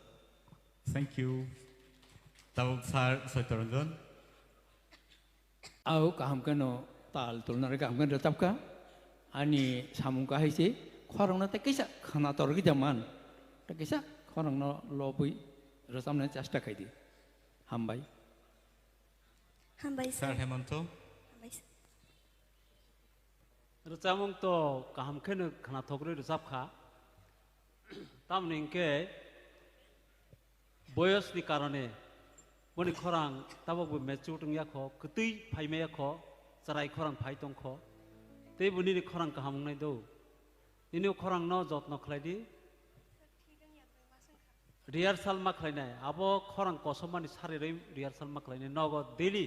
thank you तब सार सत्तरंजन आओ काम करनो ताल तुलना रे काम करनो तब का आनी सामुं का है से खरंग ना तकिसा खाना तोर की जमान तकिसा खरंग ना लोबुई रसम ने चेष्टा खाई दी हम भाई सर हेमंतो रचामंग तो काम खेने खाना थोकरे रचाब खा ताम निंके बयस नि कारणे मनि खरां ताबो मेचुटं याखो कतै फाइमे याखो जराय खरां फाइ दंखो ते बुनि नि खरां काहामं नाय दो निनि खरां न जत्न खलायदि रिहार्साल मा खलायनाय आबो खरां कसमानि सारिरै रिहार्साल मा खलायनाय नगो डेली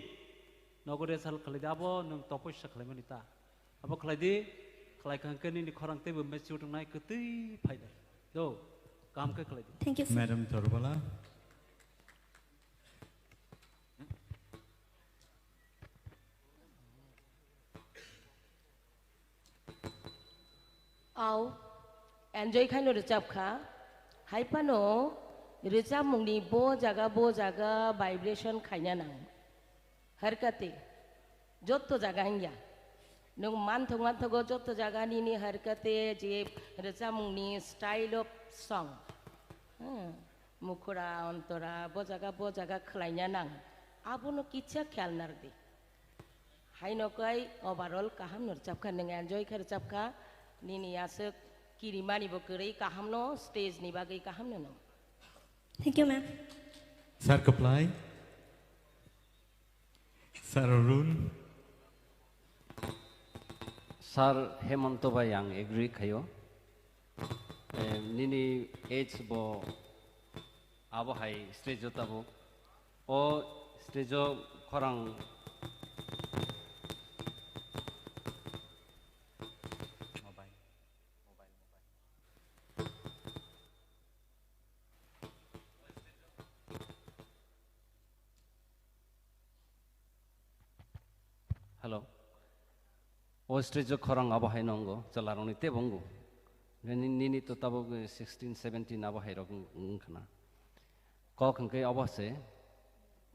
नगो रिहार्साल खलायदि आबो नों तपस्या खलायमानि ता अब खलायदि खलायखांखनि नि खरां तेबो मेचुटं नाय कतै फायदा दो काम के खलायदि थैंक यू मैडम तोरबला आओ एन्जॉय खानो रोजाब खा हाइपानो रोजाब मुंगनि बो जागा वाइब्रेशन खायना नां हरकते जत्तो जागा हिंया नों मानथगो जत्तो जागानि नि हरकते जे रोजाब मुंगनि स्टाइल ऑफ सॉन्ग मुखरा अंतरा बो जागा खलायना नां आबोनो किच्छा ख्याल नारदि हाइनोकाय ओवरऑल काहाम रोजाब खा नों एन्जॉय खा रोजाब खा निनी आसो किरिमानि बकरै काहामनो स्टेज नि बागै काहामनो नो थैंक यू मैम सर कप्लाई सर अरुण सर हेमंत भाई आं एग्री खायो निनी एज बो आबो हाई स्टेज ताबो ओ स्टेज खरां हेलो ओ स्टेज खरां आबो हाय नंगो चलारंनि ते बंगो निनी तो ताबो 16 17 आबो हाय रंग खना क खंके अबसे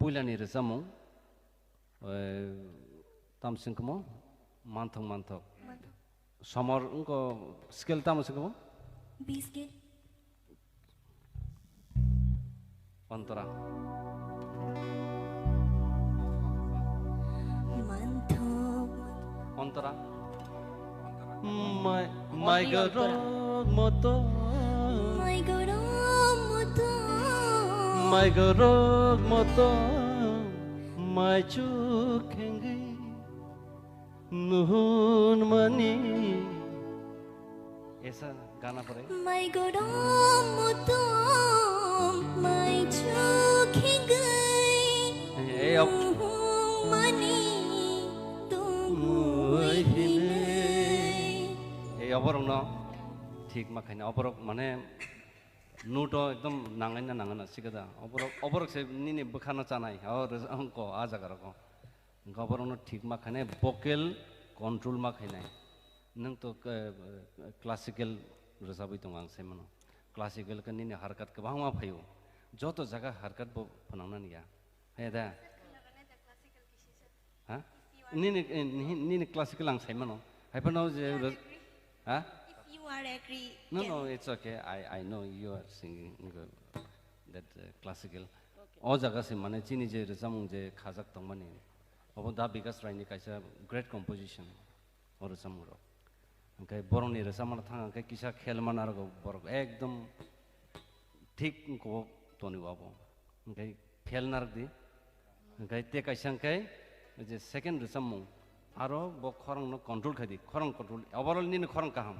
पुइलानि रजामु तामसिंकमो मानथं समर उनको स्केल तामसिंकमो 20 के अंतरा अंतरा माय गॉड मोतो mai chu khengi nuhun mani ऐसा गाना पड़ेगा My godom mutum my chukhingai ए अब mani tumui ए अबरक न ठीक मा खाइन अबरक माने नुट एकदम नांगाइना नांगाना सिगदा अबरक से निने बखाना चानाय और अंको आ जगारको गबरक न ठीक मा खाने वोकल कंट्रोल मा खाइनाय नों तो क्लासिकल रोजाबै दं आं सेमनो क्लासिकल का निने हरकत गोबां मा फायो जत जगह हरकत बो फनांना निया हे दा हा निने क्लासिकल आं सेमनो हाइफनाव जे हा If you are agree No, it's okay. I know you are singing that classical. All जगह से माने चीनी जे रजामुं जे खाजक तंग माने अब दा बिकास रायनि काइसा great composition और रजामुं रो ओंखाय बरनि रजामाना थांगा ओंखाय किसा खेल मानारगो बरक एकदम ठीक को तनि बाबो ओंखाय फेल नारदि ओंखाय ते काइसा ओंखाय जे सेकेंड रजामुं आरो ब खरं न कंट्रोल खादि खरं कंट्रोल ओवरऑल निने खरं काहाम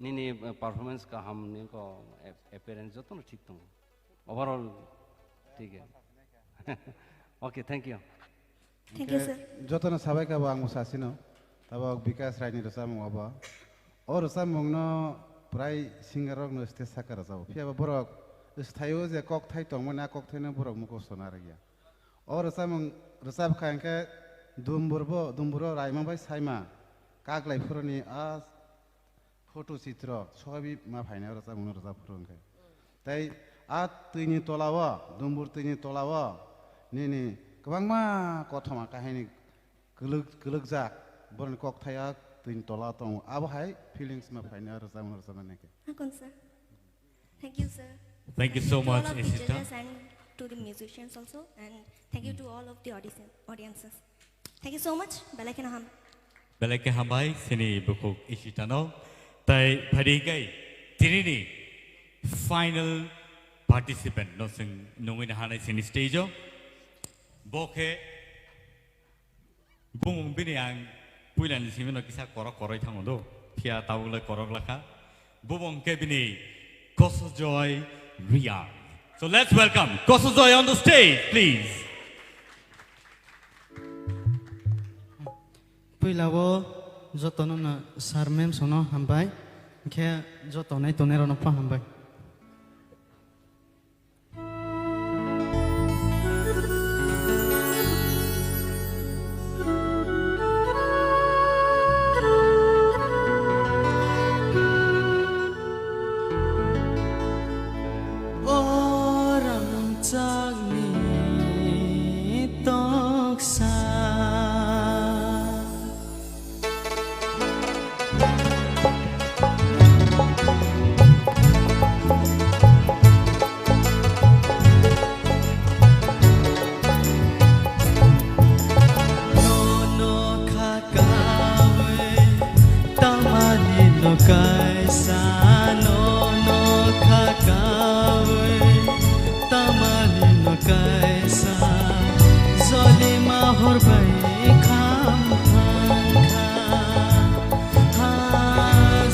निनी परफॉर्मेंस का हम ने को अपीयरेंस जो तो ठीक तो ओवरऑल ठीक है ओके थैंक यू sir जतन सबाय का आं मुसासिनो तब विकास रायनि रसामु अब और रसामु न प्राय सिंगारक न स्टेज साकार जाव फियाबा बरक स्थायो जे कक थाइ तंमना कक थाइना बरक मुको सोनार गया और रसामु रसाब खायके दुमबुरो रायमा बाय साइमा कागलाइफोरनि आ फोटो चित्र सहाबि मा फाइनाव रसा मुनो रसा फोरंखाय ताई आ तैनि तलावा दुमबुर तैनि तलावा निनि गोबां मा कथमा काहिनी गलग जा बरन कक थाया तैनि तला दं आबहाय फिलिंग्स मा फाइनाव रसा मुनो रसा मानेके Akon sir thank you sir Thank you so to much, all of the Ishita. judges and to the musicians also and thank you to all of the audiences thank you so much Balakinaham Belake hambai sini bukuk Ishitano. Tai parigai tirini final participant no sing nungin hanai sini stage boke bumung bini ang puilan simi no kisa koroi thangondo pia taula korok laka bumung ke bini Kosojoy Ria. So let's welcome Kosojoy on the stage, please. Puilabo jotono na sarmem sono hambai ke jotonai tonero no pa hambai orang cagni toksa kaisa no khakawe tamani no kaisa zoli mahor bai kham khangkha ha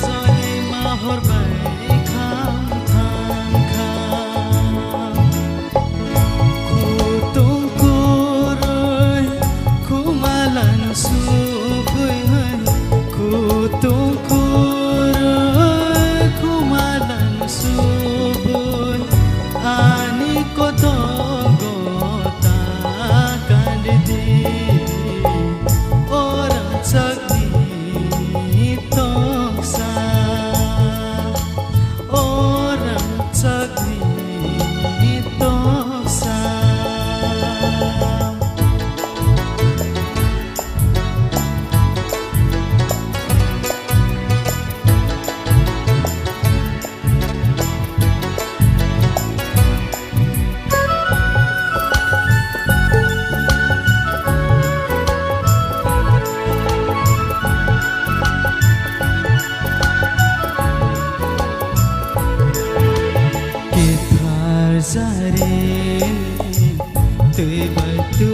zoli mahor bai kham khangkha kutung kuroi kumalan supui kutung subun ani koto gota kandidi orang sakni toksa orang sakni toksa Zare, tu batu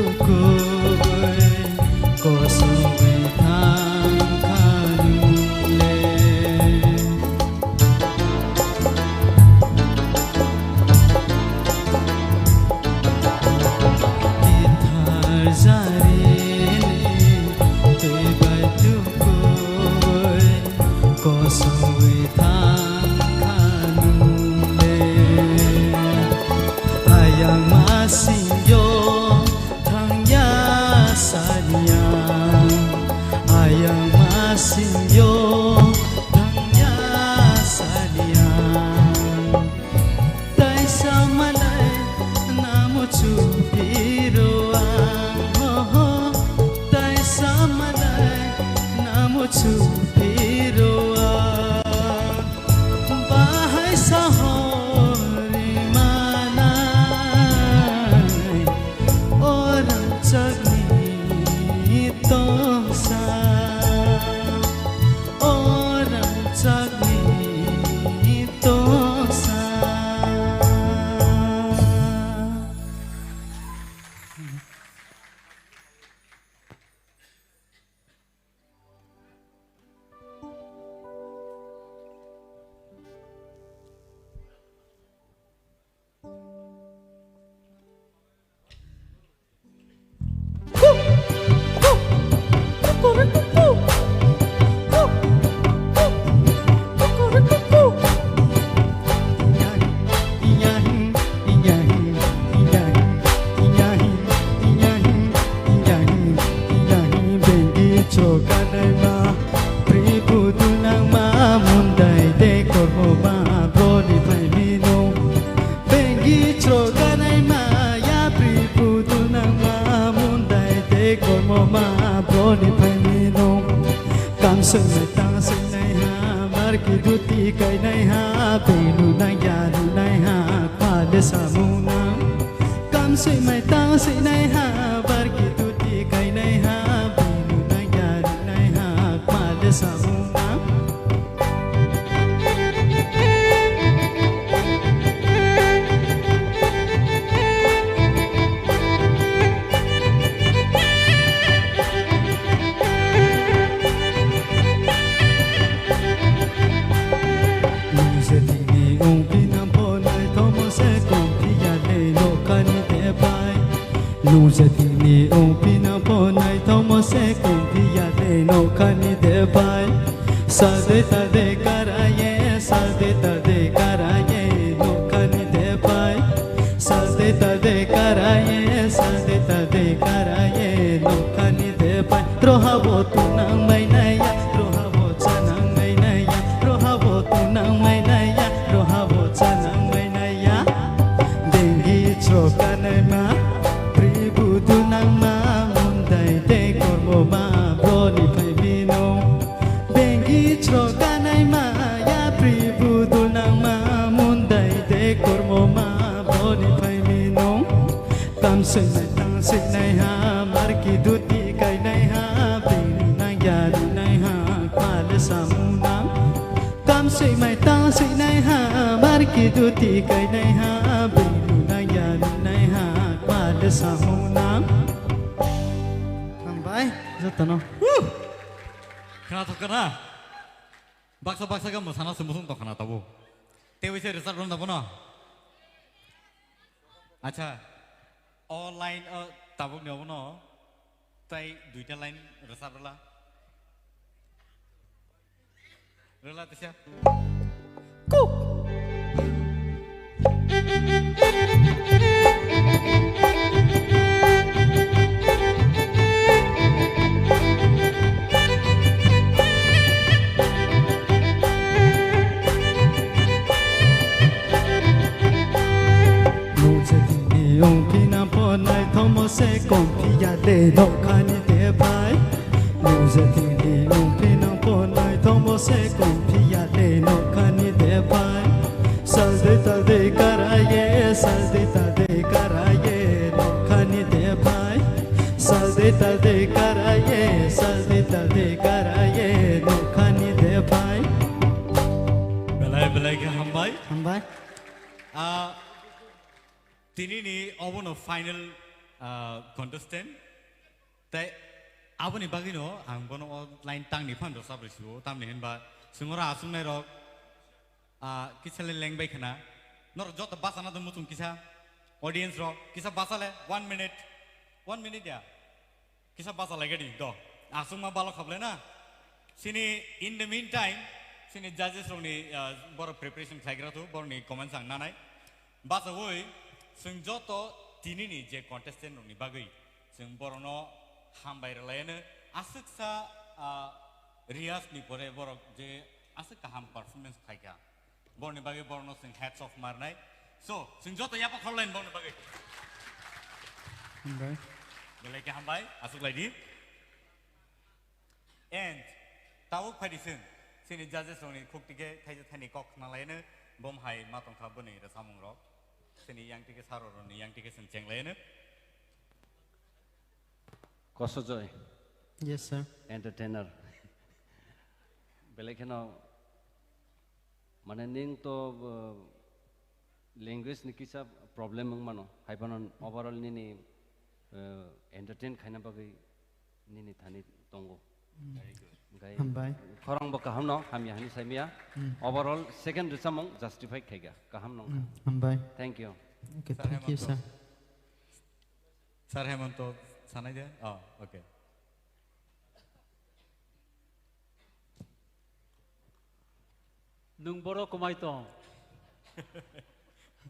Tini ni obono final contestant. Tay aboni bagino ang bono line tang ni phan rosab resibo tamni henba sungora asung nai rok kisale lengbai khana nor jot basana do mutung kisa audience rok kisa basale 1 minute ya kisa basale gadi do asung ma balo khable na sini in the meantime sini judges rok ni bor preparation khaigra tu bor ni comments ang nanai basa hoi sung joto tini ni je contestant rok ni bagai sung borono hambai relene asuk sa rias ni pore borok je asuk kaham performance khaiga borni bage borno sing hats off marnai so sing joto yapa khorlen borni bage Hambai. belai ke hambai asuk lagi and tawuk phadising sini judges roni khuktige thaija thani kok nalaine bom hai matong kha boni ra samung rok sini yang tike saro roni yang tike sing chenglene Kosojoy. Yes, sir. Entertainer. Belekeno mananing to language ni kisa problem mano. Haipanon overall ni entertain khaina bagai ni thani tongo. Very good. Hambai. Korang ba kaham no ham yani saimia. Overall second resamong justify khaiga. Kaham no. Hambai. Thank you. Okay, thank you, sir. Sir Hemanto sanai dia? Oh, okay. Nung boro kumai tong.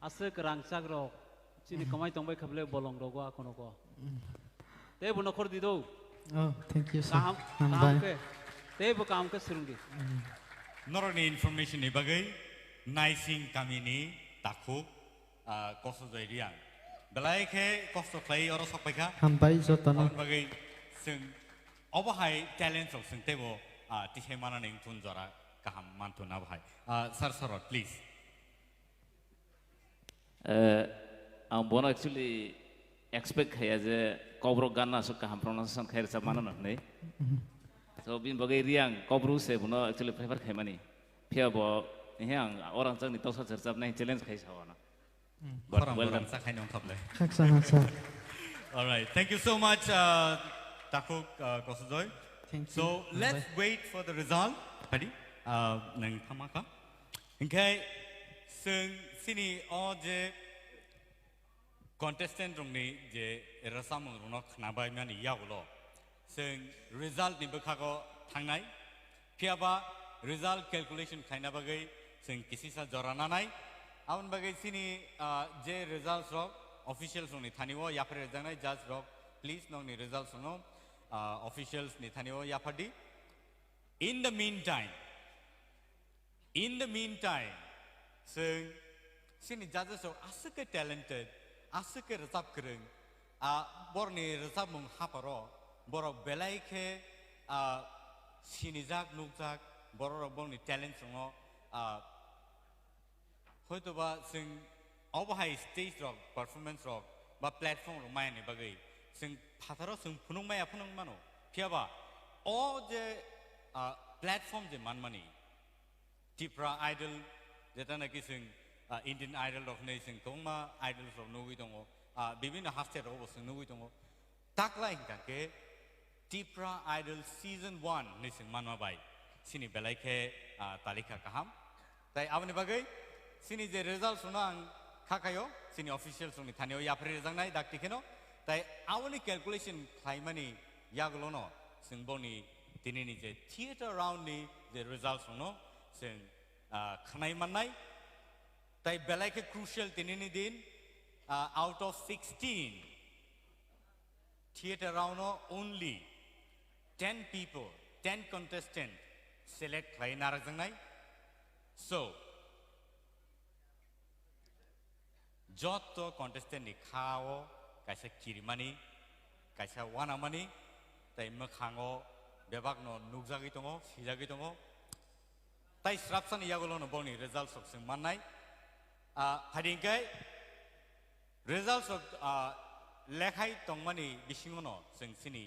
Ase kerang sagro. Sini kumai tong bay kable bolong dogo akono ko. Te bu nokor di do. Oh, thank you, sir. Kaham Hambai. ke. Te bu kam ke surungi. Noroni information ni bagai naising kami ni takuk koso jadian. Belai ke koso play orang sok peka. Hambai jotana. Orang bagai sing obahai talent sok sing tebo tihe mana ning tun jara kaham mantun abahai. Sir Sarot, please. Ang bono actually expect kaya je kobro gana so kaham pronunciation kaya sa mana ne. So bin bagai riang kobro se bono actually prefer kaya mani. Pia bo yang orang jang ni tosa cercap nahi challenge kaya sawana. But well done. All right, thank you so much, Takuk Kosojoy. Thank you. So let's wait for the result. Tadi, nang tamaka. Okay, sini je contestant rungni je rasamung runok nabai mani yagulo. Result ni berkago tangnai. Piaba result calculation kaina bagai kisi sa jorana nai. Awan bagai sini je results rock officials ni thaniwo ya par janai judge rock please nong ni results no officials ni thaniwo ya phadi in the meantime sini judges rock asuke talented asuke resap kereng bor ni resap mung haparo bor belai ke sini jak nukjak bor bor ni talents no hoito ba sing obahai stage rock performance rock ba platform rock mai ni bagai sing phatharo sing phunung mai aphnung mano khiaba o je platform je manmani Tipra idol jeta na ki sing Indian idol of nation tongma idol from nugui tongo bibina haste ro sing nugui tongo takla ingka ke Tipra idol season 1 ni sing manma bai sini belai ke talika kaham tai abani bagai sini je result sunang kakayo sini official suni thanio ya phri rezang nai dak tikeno tai awani calculation khaimani yaglono singboni tinini je theater round ni je result suno sing khanai manai tai belai ke crucial tinini din out of 16 theater round only 10 people 10 contestants select khaina rezang nai so joto contestant ni khao kaisa kirimani kaisa wanamani tai makhango bebak no nukjagi tongo sijagi tongo tai srapsan yagulo no boni results sok sing manai hadingkai results of lekhai tongmani bisingono sing sini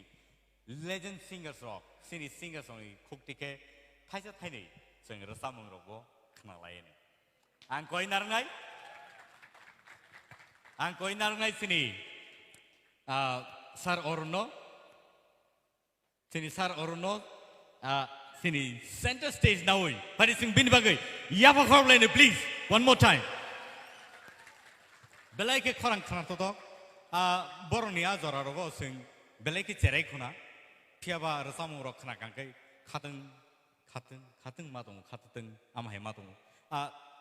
legend singers rock sini singers oni khuktike thaisa thaini sing rasamung rogo khnalayen ang koi narngai sini Sir Orono, sini Sir Orono, sini center stage now. Hari sing bin bagai, yapa korlain please, one more time. Belai ke korang khana toto, Boronia zora rogo sing belai ke cerai khuna, tiaba rasamu rok khana kangkai, khateng matong, khateng amahai matong.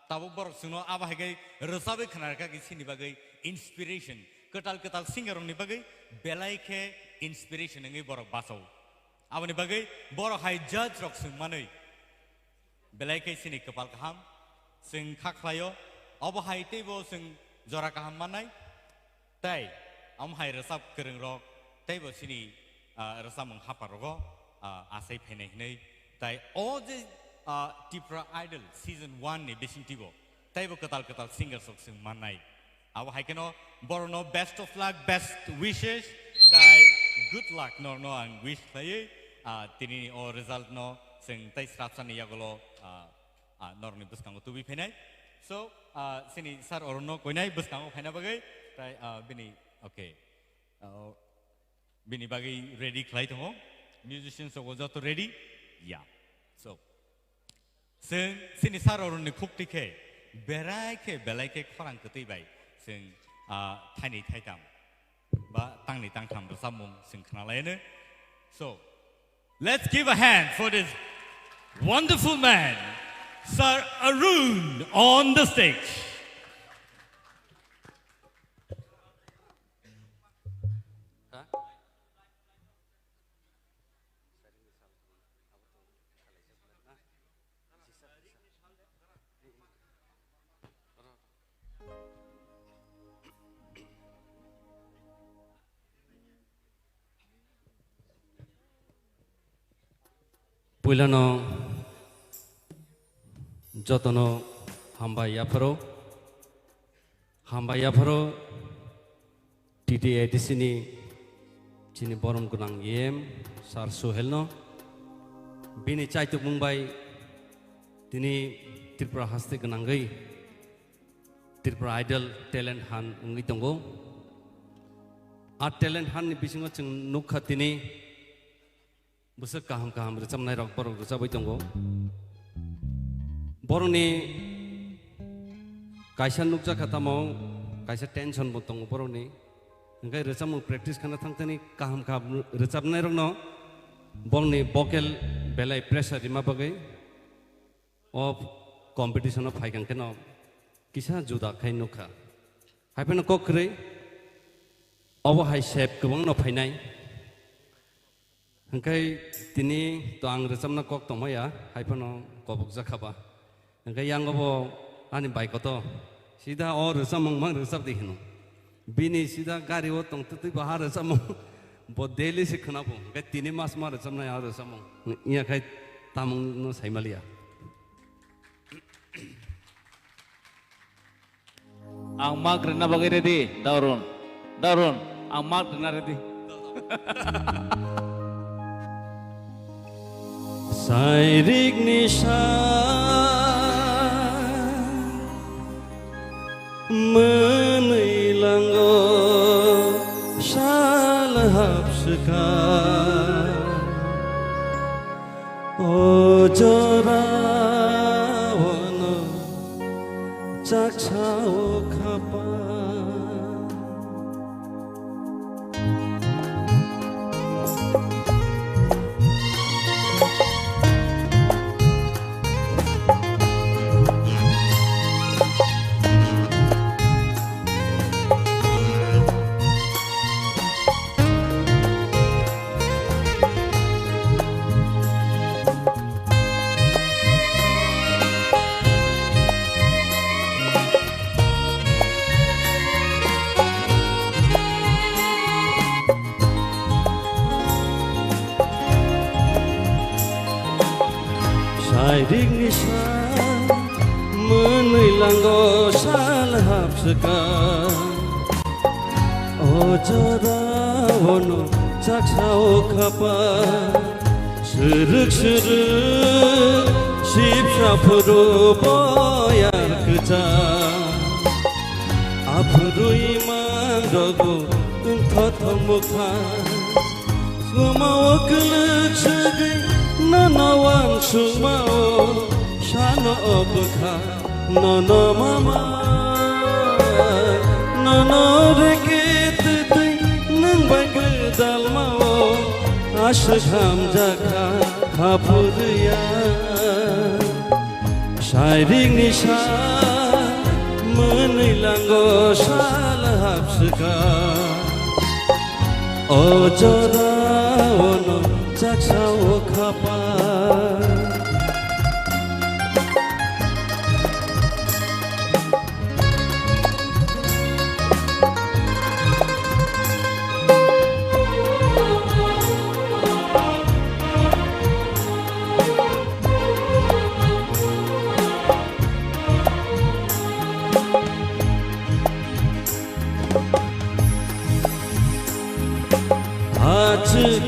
Tabu borok suno abah hagai rasabe khana ka ki sini bagai inspiration. Ketal singer ni bagai belai ke inspiration ngai borok basau. Abani bagai borok hai judge rok sing manai. Belai ke sini kepal kaham sing khaklayo abah hai tebo sing zora kaham manai. Tai am hai rasab kereng rok tebo sini rasam menghapar rogo asai peneh nei. Tai all the Tipra Idol season 1 ni besing tibo. Tebo ketal singer sok sing manai. Awa hai keno borono best of luck, best wishes, tai good luck no and wish tai tini o result no sing tai strapsan ya golo norni buskango tu bi phenai. So sini sar orono koinai buskango phena bagai tai bini okay bini bagai ready khlai thongo musicians so joto ready yeah. So sini sar oroni khukti ke belai ke khorang ketui bai sing tiny tam ba tangni tangtam rasamung sing khnalaine. So let's give a hand for this wonderful man, Sir Arun, on the stage. Puilano jotono hamba yaparo TTA di sini cini borom gunang yem sar suhelno bini caituk mumbai tini Tripura haste gunang gai Tripura Idol talent han ungi tonggo a talent han ni bisingo chung nukha tini busa kaham recam nai rok borok recam bai tongo borok ni kaisa nukja khatamo kaisa tension bo tongo borok ni engkai recam practice kana thangtani kaham recam nai rok no borok ni vocal belai pressure rima bagai of competition of haikang keno kisa juda khai nukha haipeno kokre obo hai shape kubang no phainai engkai tini to ang resam na kok tomaya haipano kobuk jakaba engkai yang obo ani bike to sida or resam mang resam dihino bini sida gari o tong tu bahar resam bo daily se khana bo engkai tini mas ma resam na ya resam iya khai tamung no saimalia ang mag na bagay ready daron ang mag na ready Sairik nisha menilanggo salahap sekar ojorawono caksao kapan Sairik nisha menilanggo salahap sekar ojorawono caksao kapan seruk sipsapuru boyar kejar apuru imang rogo muka Sumao keluk segai nanawan sumao Shano obka nono mama Nono reket tui nang bagai dalmao Ashgham jaka kapurya Shairing nisha menilanggo salahap sekar Ojora ono jaksao kapar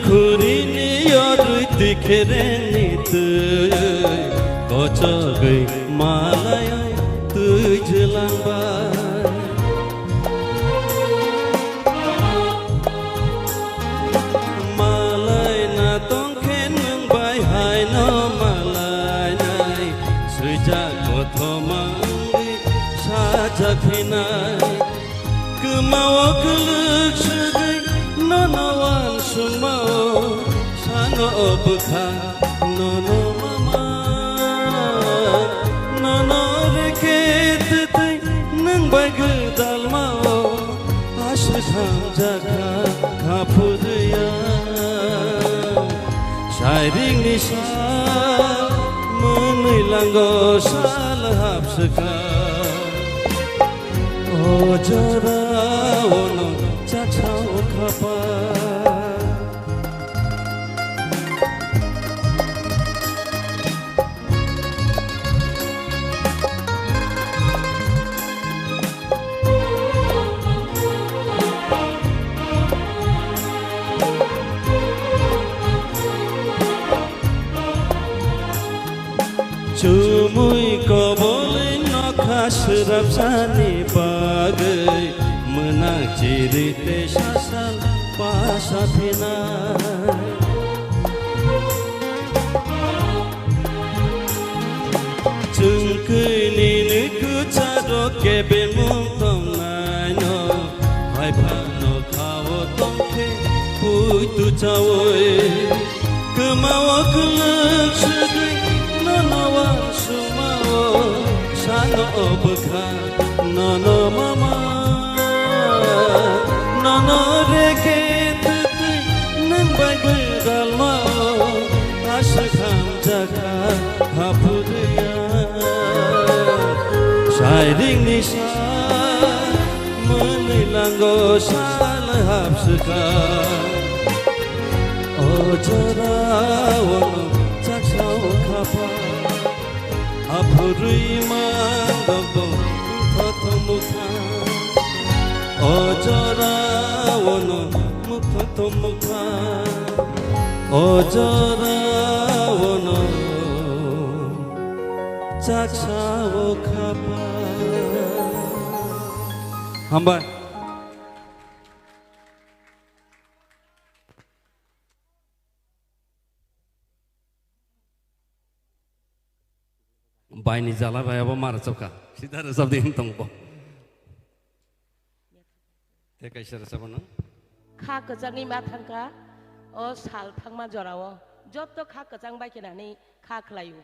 Kurini yorui dikhereni tui Kochogai malaya tui jelang bai Malay na tongkhen nung bai hai no malay nai Srijak kotomangi sajak hinai Kemawa keluk segai nanawan sumao Shano obka nono mama Nono reket tui nang bagai dalmao Ashgham jaka kapurya Shairing nisha menilanggo salahap sekar Ojora ono jaksao kapar Cumui kobolin nokha serap sani bagai Menang cirite sasal pasapinai Jengkei nini kucaro keben mungtong naino Hai pano kawo tongke puitu cawoi Kemawa keluk segai nanawan sumao Shano obka nono mama Nono reket tui nang bagai dalmao Ashgham jaka kapurya Shairing nisha menilanggo salahap sekar Ojora ono jaksao kapar Apurui mandogo toto muka Ojora ono toto muka Ojora ono jaksao kapar Hamba Baini jala bayabo marchoka sida resab din tongbo Te kaisa resab no Kha kejangni ma thangka o sal thangma jorao joto kha kejang bai kenani kha khlayu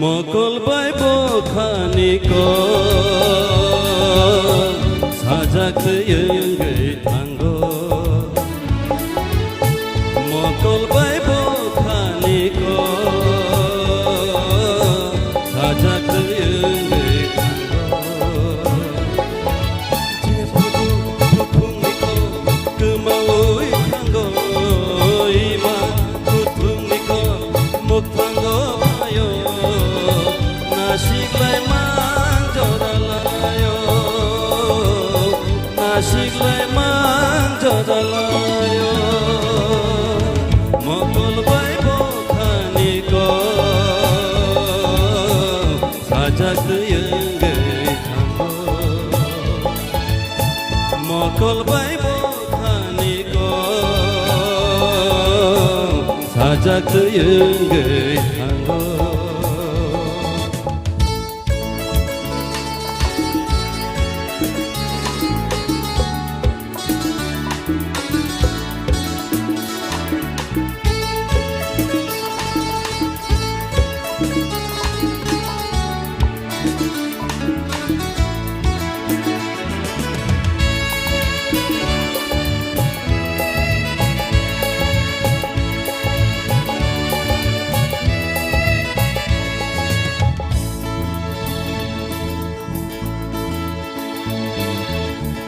Mokol bai bokhani ko sajak yeung ge tanggo phayo mokol bai bo khani ko sajak yenge thango mokol bai bo khani ko sajak yenge thango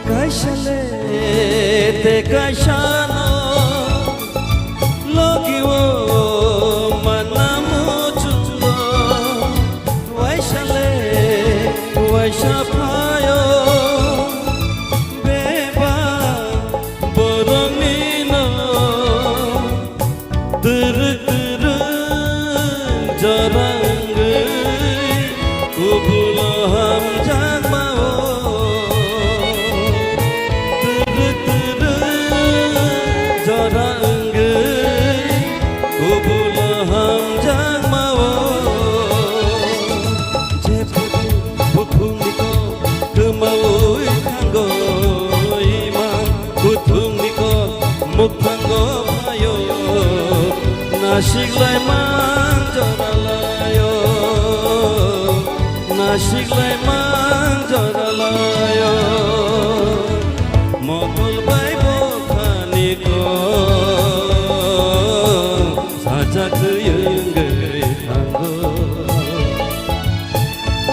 Kaishale te kaishano logiwo manamu chulo waishale waishapayo beba boromino tur jarang kubula ham jagmao Mukhango payo nasiklai manjaralayo nasiklai manjaralayo mokol bai bo khani ko sajak yenge thango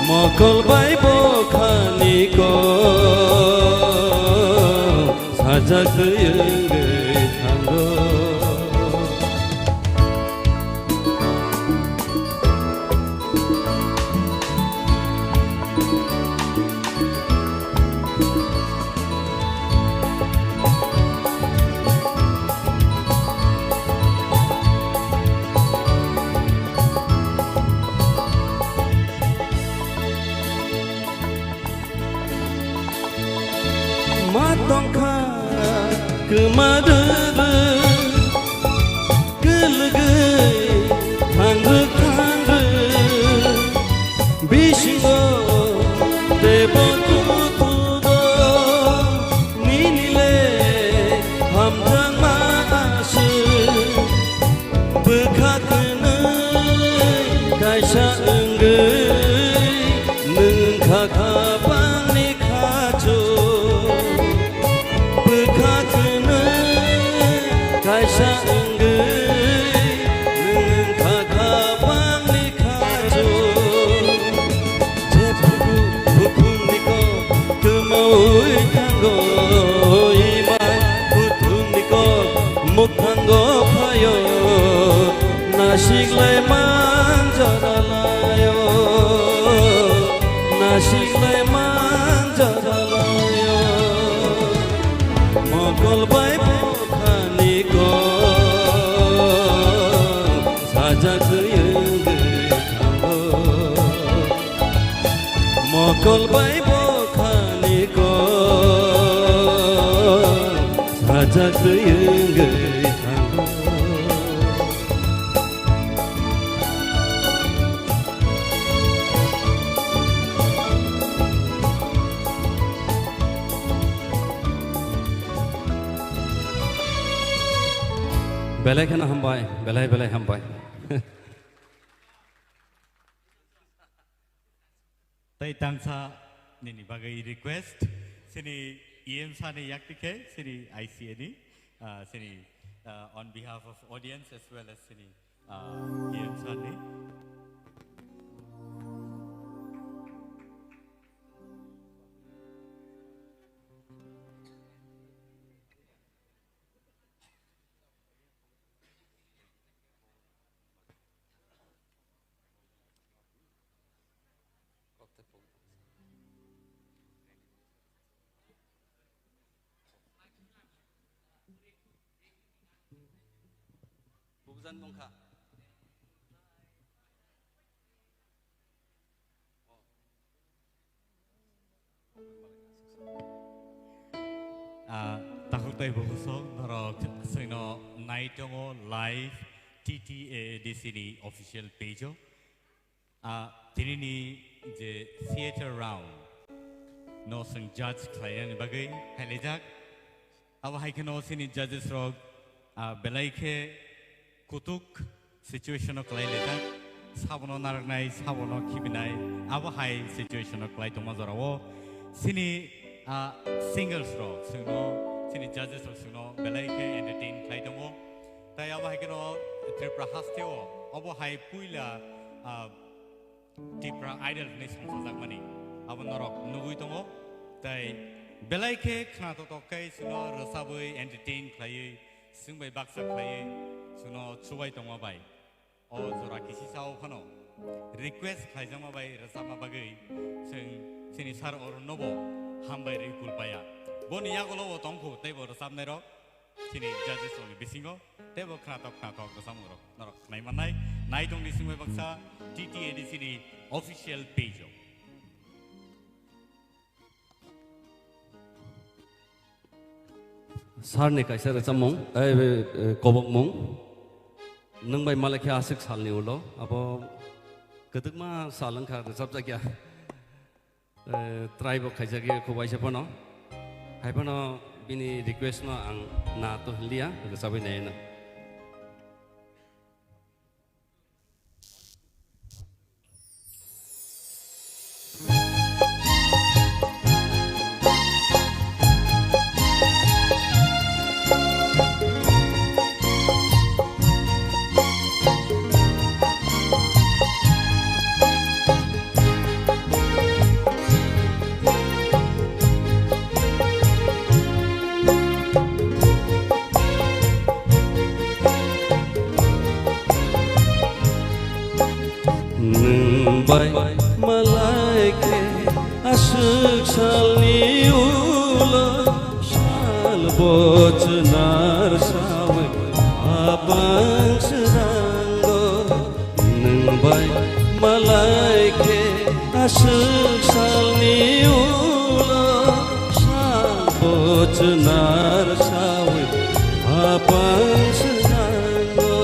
mokol bai bo khani ko sajak yenge matongkha kemadere gelege thangre thangre bishingo debo tudo ninile hamjang maase bekakene kaisa engge nengkha khapani khajo kaisa engge nengkha khapang nikhajo jebuku bukun niko kemaui tanggo imai kutun niko mukhango phayo nasiklai manjaralayo nasiklai manjaralayo mokol bai sajak yenge thango mokol bai bo khani ko sajak yenge thango belai kana hambai belai hambai tai tangsa nini bagai request sini em sane yaktike sini ICA ni sini on behalf of audience as well as sini em sane Ujan mongka. Takut tay bukusok norok sino night tongo live TTA di sini official page. Tini ni je theater round. No sing judge klien bagai helejak. Awa hai ke no sini judges rog belai ke kutuk situation of klien lejak. Sabono naraknai sabono kibinai. Awa hai situation of klien tomazarawo sini singles rog sino. Sini judges rog sino belai ke entertain klien tomo. Tai awa hai ke no Tripura hasteo. Awa hai puila Tipra idol nation sojak mani. Awa norok nugui tomo. Tai belai ke khna to kai sino rasabui entertain klien sungbai baksa klien sino chubai tomo bai. O zora kisi sao phano request khaijama bai rasama bagai sini sar or nobo hambai recul paya. Boni yagolo tongku tebo rasam nero sini judges only bisingo tebo khna to rasamuro norok nai manai nai tong bisingbai baksa TTA di sini official page. Sarni kaisa recamong kobok mong nang bai malakhe asik salni ulo abo kedukma salang kha recap jakya tribe kaisa ge khobai sapano haipano bini request no ang na to hlia recabai nei na Bai malaike asuk salni ulo sal bocnar sawe abang serango nang bai malaike asuk salni ulo sal bocnar sawe abang serango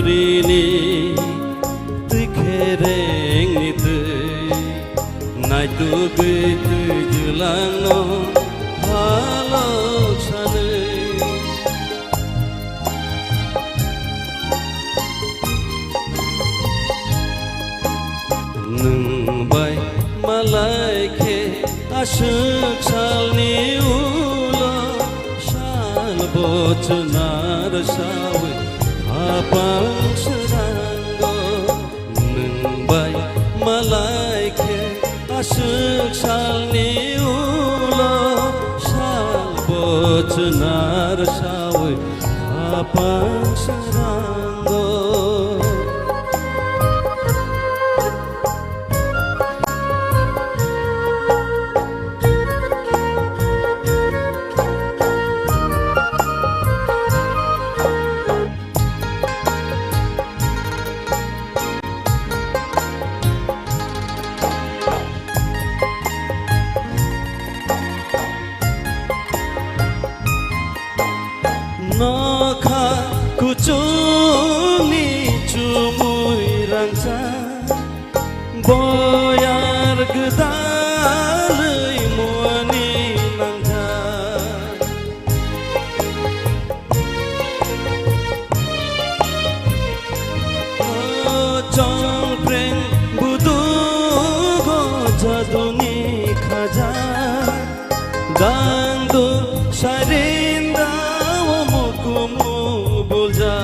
Ini tikereng itu naik tu betu jelang no halok sana nung bai malaike asuk salni ulo sal bocnar sawe abang serango nang bai malaike asuk salni ulo sal bocnar sawe abang serango Dangdu sarinda mukumu bulja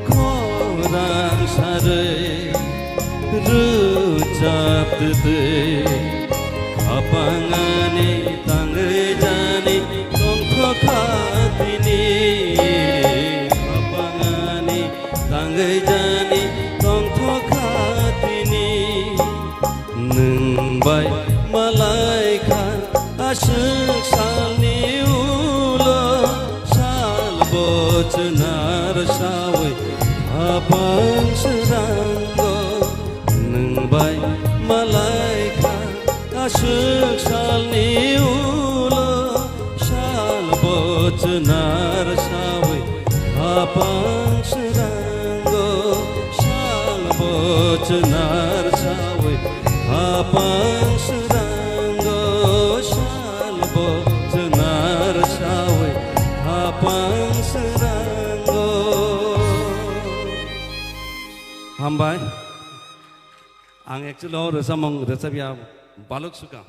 Korang sare rujap tete Kapangani tangai jani tongko katini Kapangani tangai jani tongko katini Nengbai malaikat asyik salni ulo Sal bocenar sawe abang seranggo Nengbai malaikat asyik salni ulo Sal bocenar sawe abang seranggo Sal bocenar sawe abang seranggo Sal bocenar sawe abang seranggo Hambai Ang actually orang resamong resabia balok suka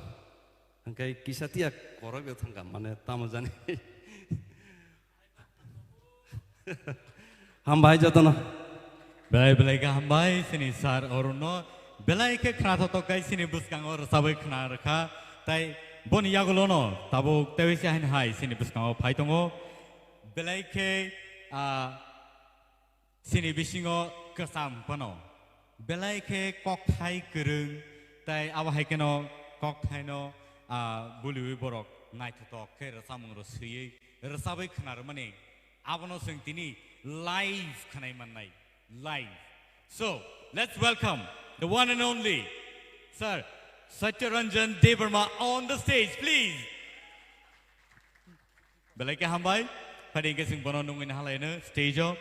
angkai kisah tiak korok itu tangkap mana tamu jani Hambai jatuh na Belai ka hambai sini sar oruno belai ke khana to kai sini buskang or sabai khana rakha tai bon yagolono tabo tewisi hain hai sini buskang phai tongo belai ke sini bisingo kesam pano belai ke kok thai kerung tai awa hai keno kok thai no bulu borok nai to ke rasamung ro sui rasabai khana mane abono sing tini live khanai manai live. So let's welcome the one and only Sir Satyaranjan Devarma on the stage, please. Belai ke hambai pada ke sing bono nungin halai ne stage o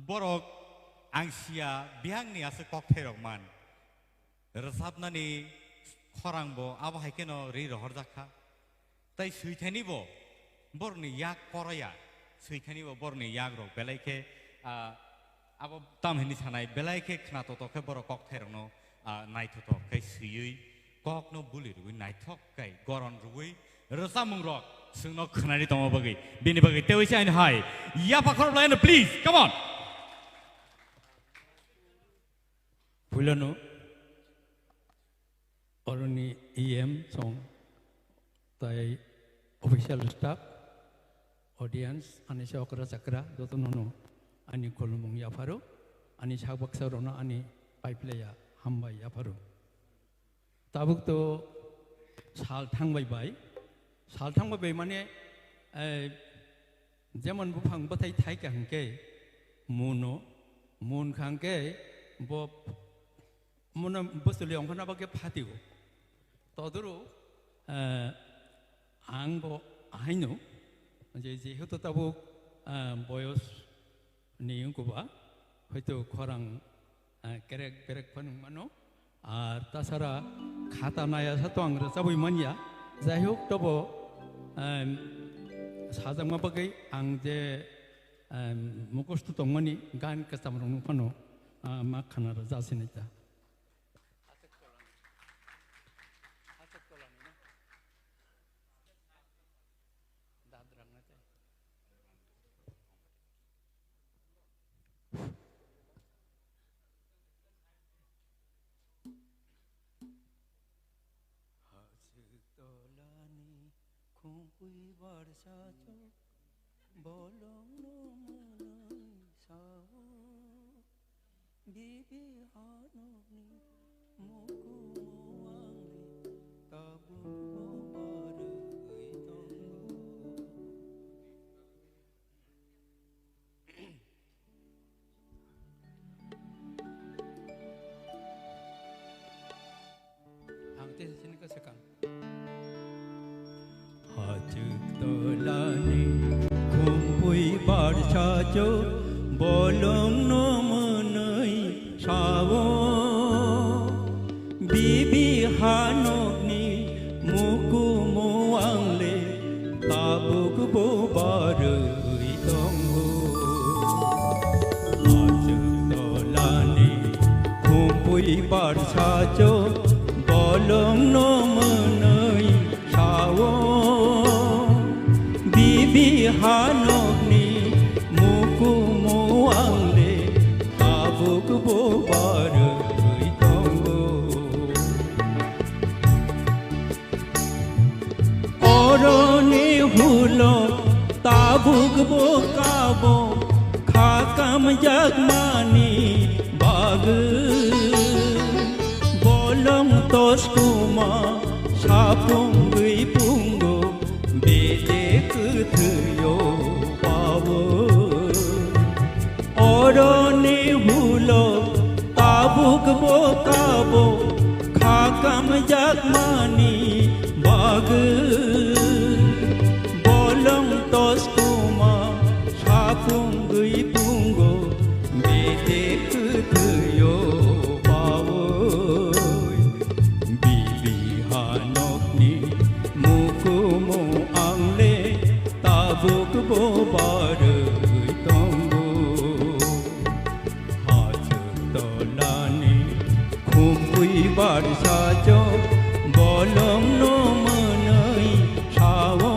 borok angsia biang ni asa cocktail man resapna ni khorang bo aba haikeno ri rohor jakha tai suithani bo borni yak koraya suithani bo borni yak ro belai ke abo tam hini sanai belai ke khna to ke borok cocktail no nai to ke sui kok no buli ru nai thok kai goron ruwi resamung rok sungno khnari tong bagi bini bagi tewisi ain hai ya pakhor line please come on Pulano Oroni EM song tai official staff audience ani syokra sakra dotonono ani kolumong yafaro ani sabak sarono ani paiplaya hambai yafaro tabuk to sal thangbai bai mane যেমন বুফাং বাথাই থাই কাংকে মুনো moon খাংকে ব মনে বসলে অঙ্কনা বাকে ফাতিও তদরু আংব আইনো যেহেতু তাবো বয়স নিয়ঙ্কুবা হয়তো খরাং কেরেক বেরেক Fanon আর তাছাড়া খাতা নায়া সাথে আং রসাবই মানিয়া যাই হোক তবো সাজাংমা বাকে আং যে মুখস্থ দংমানি গান কাস্তামরং ফানো मा खाना जासिनाय दा Bibi hanoni muku muangli tabu baru Hangte sini ke sekarang Hajuk tolani kumpui barsajo bolong nomenai sawo bibi hanoni muku muangle tabuk bobarui tonggo Hajuk tolani kumpui barsajo bolong nomenai hulo tabuk bokabo khakam jagmani bag bolong toskuma sapung gui pungo bede kuthuyo pawo orone hulo tabuk bokabo khakam jagmani bag bolong toskuma sapung gui pungo bede kuthuyo pawo bibi hanokni mukumo angle tabuk bo bar tongo hajtolani kumpui bar sajo bolong no manai sawo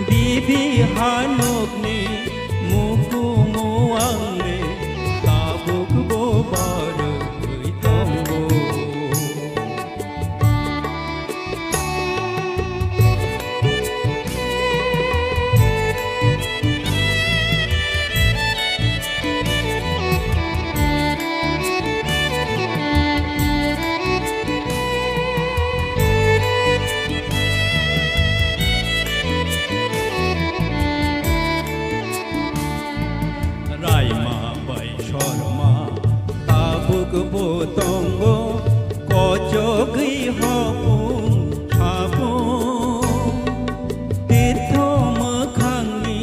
bibi hanokni mukumo angle tabuk bo bar tongo Raima bai shorma tabuk bo tongo kojogi hopung thapung tirtho makhangni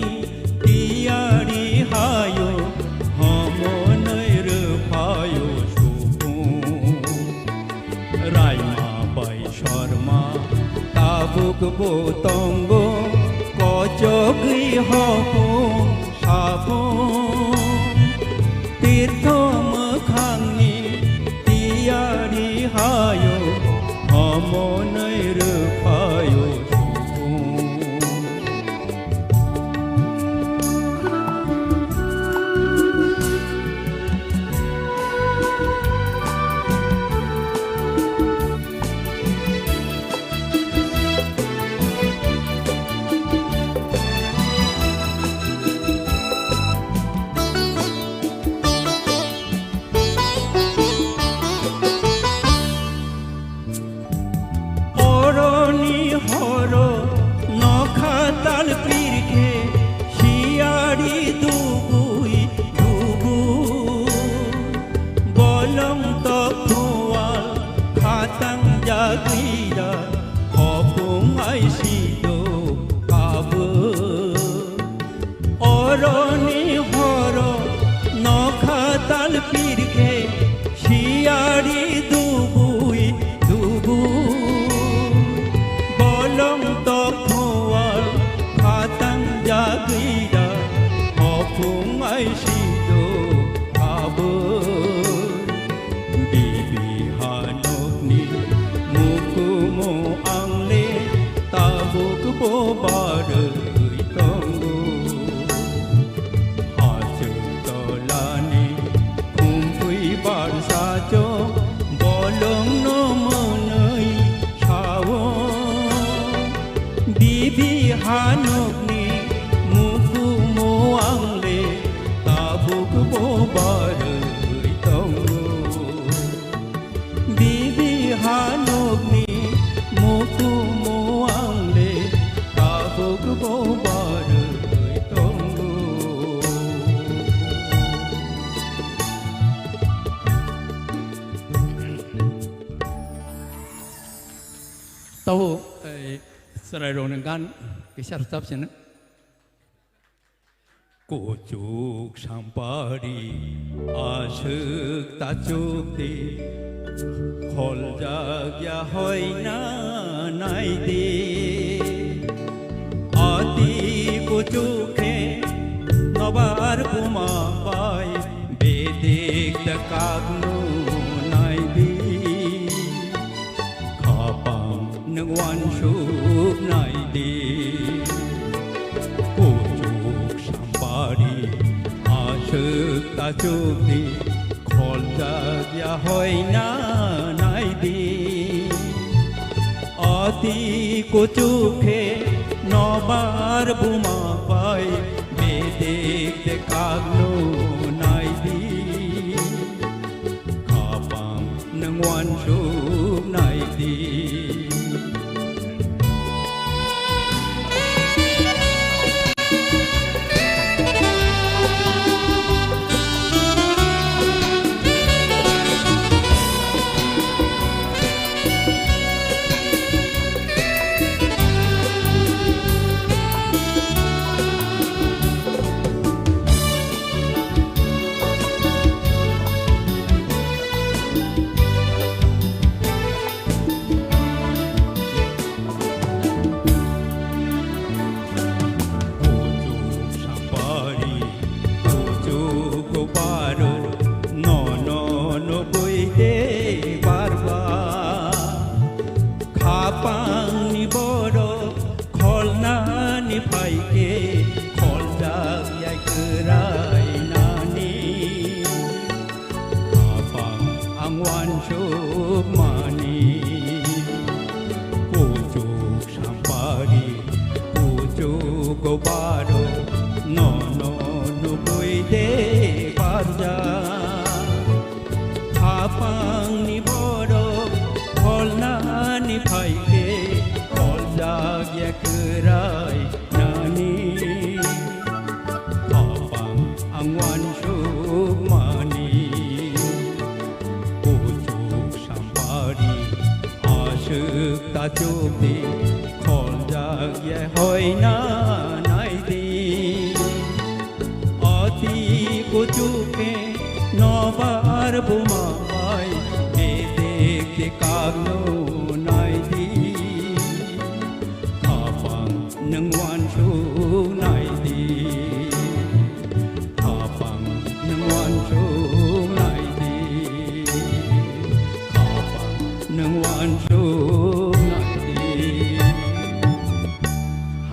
tiari hayo homonai ruphayo supung Raima bai shorma tabuk bo tongo kojogi hopung thapung tirtho makhangni tiari hayo homonai ruphayo supung oroni horo nokhatal pirkhe shiari dubui dubu bolong tokhual khatang jagira hopung ai sido kabu oroni horo nokhatal pirkhe shiari dubui dubu bolong tokhual khatang jagira hopung ai sido kabu bibi hanokni mukumo angle tabuk bo bar tongo hajtolani kumpui bar sajo bolong no manai sawo bibi hanokni mukumo angle tabuk bo bar tongo bibi hanokni mukumo angle tabuk bo bar tongo tau serai rong gan kisah tetap sini Kucuk sampari asuk tacukti khol jagya hoina naidi ati kucukhe nobar puma pai bedik takagnu naidi khapang nagwan suk naidi kucuk sampari asuk tacukti khol jagya hoina naidi ati kucukhe nobar bumapai bedek dekagno naidi kapang nang wan shup naidi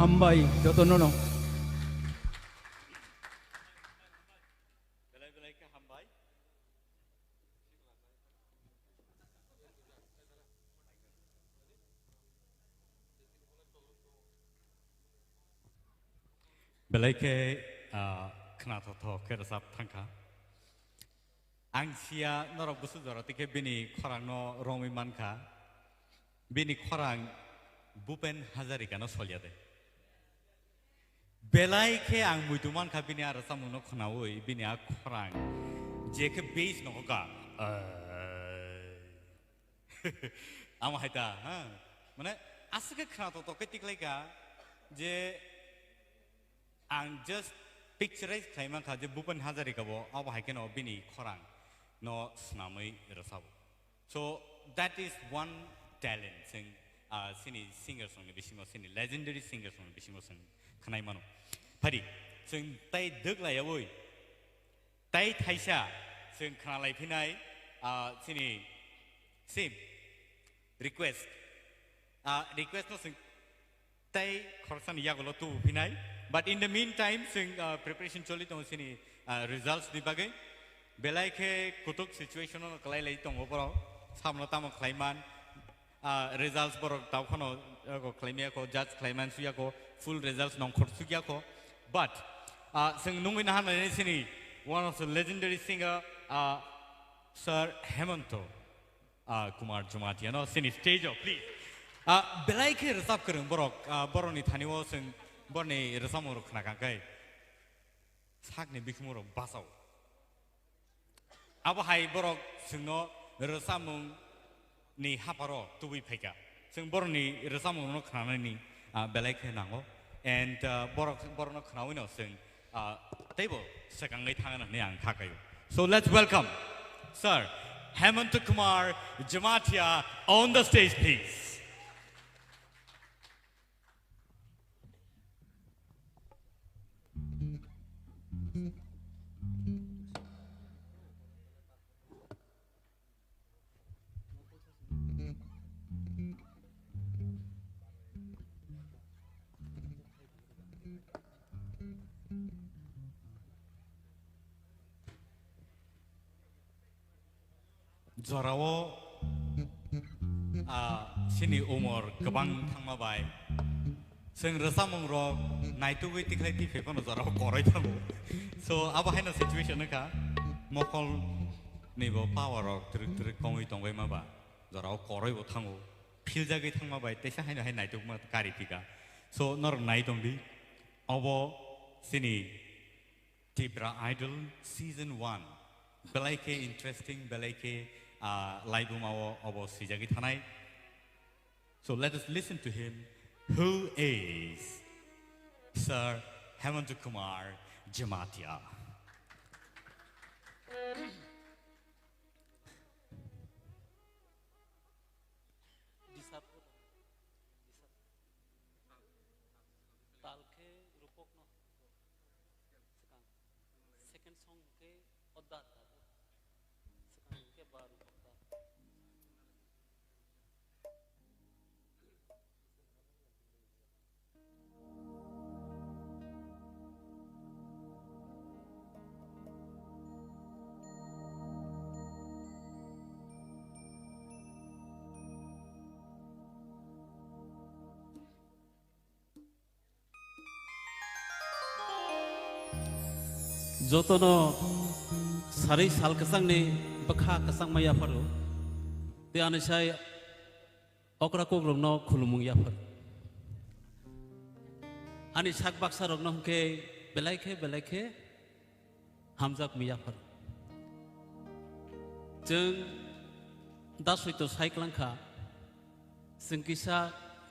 Hambai, Dr. Nono. Belai ke kena toto ke resap tangka. Angsia norok busu dorot ke bini korang no romi manka. Bini korang Bupen Hazarika no solyade. Belai ke ang muituman ka bini arasa muno knaoi bini a korang. Jeke base no ka. Ama haita, ha. Mana asake kena toto ke tiklai ka je ang just picturize kaiman ka je Bupen Hazarika bo aba haike no bini korang no snamai rasabo. So that is one talent sing sini singer song ni bisimo sini legendary singer song ni bisimo sing kanai mano. Pari sing tai deg la ya boy. Tai thaisa sing kana lai phinai sini same request request no sing tai khorsan ya golo tu phinai. But in the meantime, sing preparation choli tong sini results di bagai. Belai ke kutuk situation no kalai lai tong oporo. Samno tamo klaiman results borok tau kono ko klaimia ko judge klaiman suya ko full results nong khorsuya ko. But sing nungin han ni sini one of the legendary singer Sir Hemanto Kumar Jumatia no sini stage please. Belai ke resap kereng borok borok ni thaniwo sing borni resamoro khna kangkai sak ni bikmoro basau abo hai borok singno resamung ni haparo tubi pheka sing borni resamung no khna ni belai ke nango and borok borno khnawi no sing table sekangai thangana ni ang thakayo. So let's welcome Sir Hemant Kumar Jamatia on the stage please. Zorawo sini umur kebang thangmabai जों रोजामं रक नायटुगै तिखलाय तिफेखौनो जराव करै थांगौ so आबाहायना situation का मखल नैबो power रक trick trick कङै दंबाय माबा जराव करैबो थांगौ fill जागै थांमाबाय तेसा हायनो हाय नायटुग मा गारि फिगा so नर नाय दंदि अब सिनि Tipra Idol season 1 बेलायके interesting बेलायके लाइबुम अब सिजागै थानाय so let us listen to him who is Sir Hemant Kumar Jamatia. Jotono sari sal kesang ni bakha kesang maya faru te anisai okra ko gromno khulumung ya faru ani sak baksa rogno ke belaike hamjak miya faru jeng da suito saiklangkha singkisa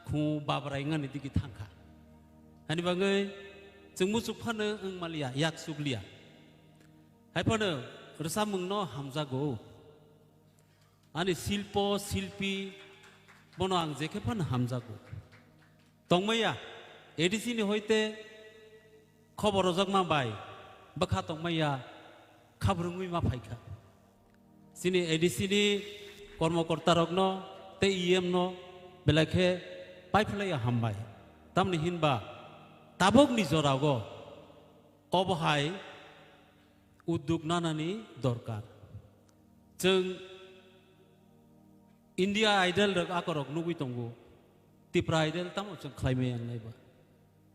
khu babrai ngani digi thangkha ani bangai jeng musuk phane ang malia yak suglia hai phane rsamung no hamjago ani silpo silpi bono ang jeke phan hamjago tongmaya edisi ni hoite khobor rojak ma bai bakha tongmaya khabrungui ma phaikha sini edisi ni কর্মকর্তা রগ্ন তে EM ন বেলাকে পাইফলাই হামবাই তামনি হিনবা তাবক নিজরাগ অবহাই উদ্যোগ নানানি দরকার जों India Idol রক আকরক নুবি তঙ্গু ত্রিপুরা আইডল তামো जों খাইমে আংলাইবা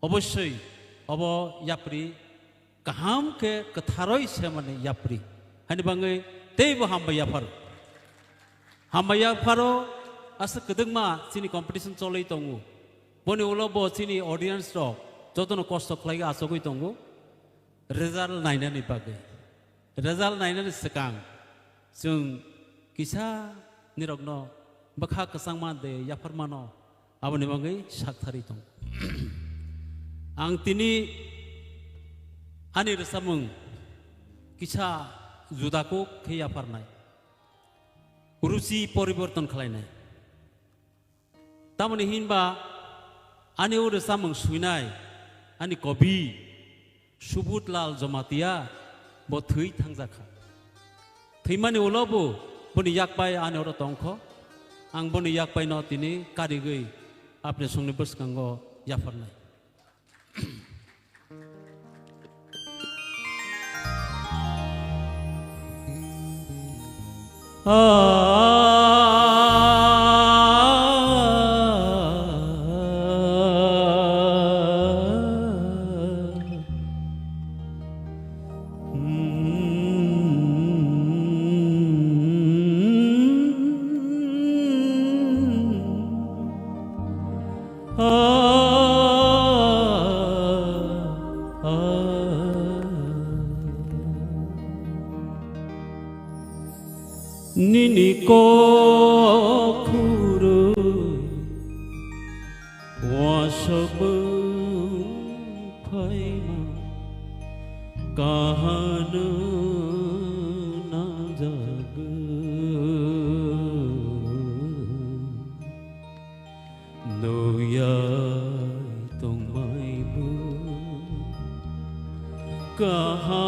অবশ্যই অব ইয়াপ্রি কাহাম কে কথারই সে মানে ইয়াপ্রি হানি বাঙ্গৈ তেইবো হামবাই ইয়াফার Hamaya Faro as a Kaduma Sini competition Solay Tongu. Boni Ulobo Sini audience talk, Jotono cost of Clay Asogui Tongu. Result 9 and Ipage. Result 9 and Sakang. Soon Kisa Nirogno, Bakaka Sangma de Yaparmano, Avanibangi, Shaktariton. Angtini Anir Samung Kisa Zudako Kayaparnai. Urusi poriborton khlainai tamani hinba ani ur samung suinai ani kobi subutlal jamatia bo thui thangjakha thimani ulobo boni yakpai ani or tongkho ang boni yakpai no tini karigei apne songni buskango yafarnai Nini ko kuru wasabung phaima kahanu na jag noyai tongmai bu kahan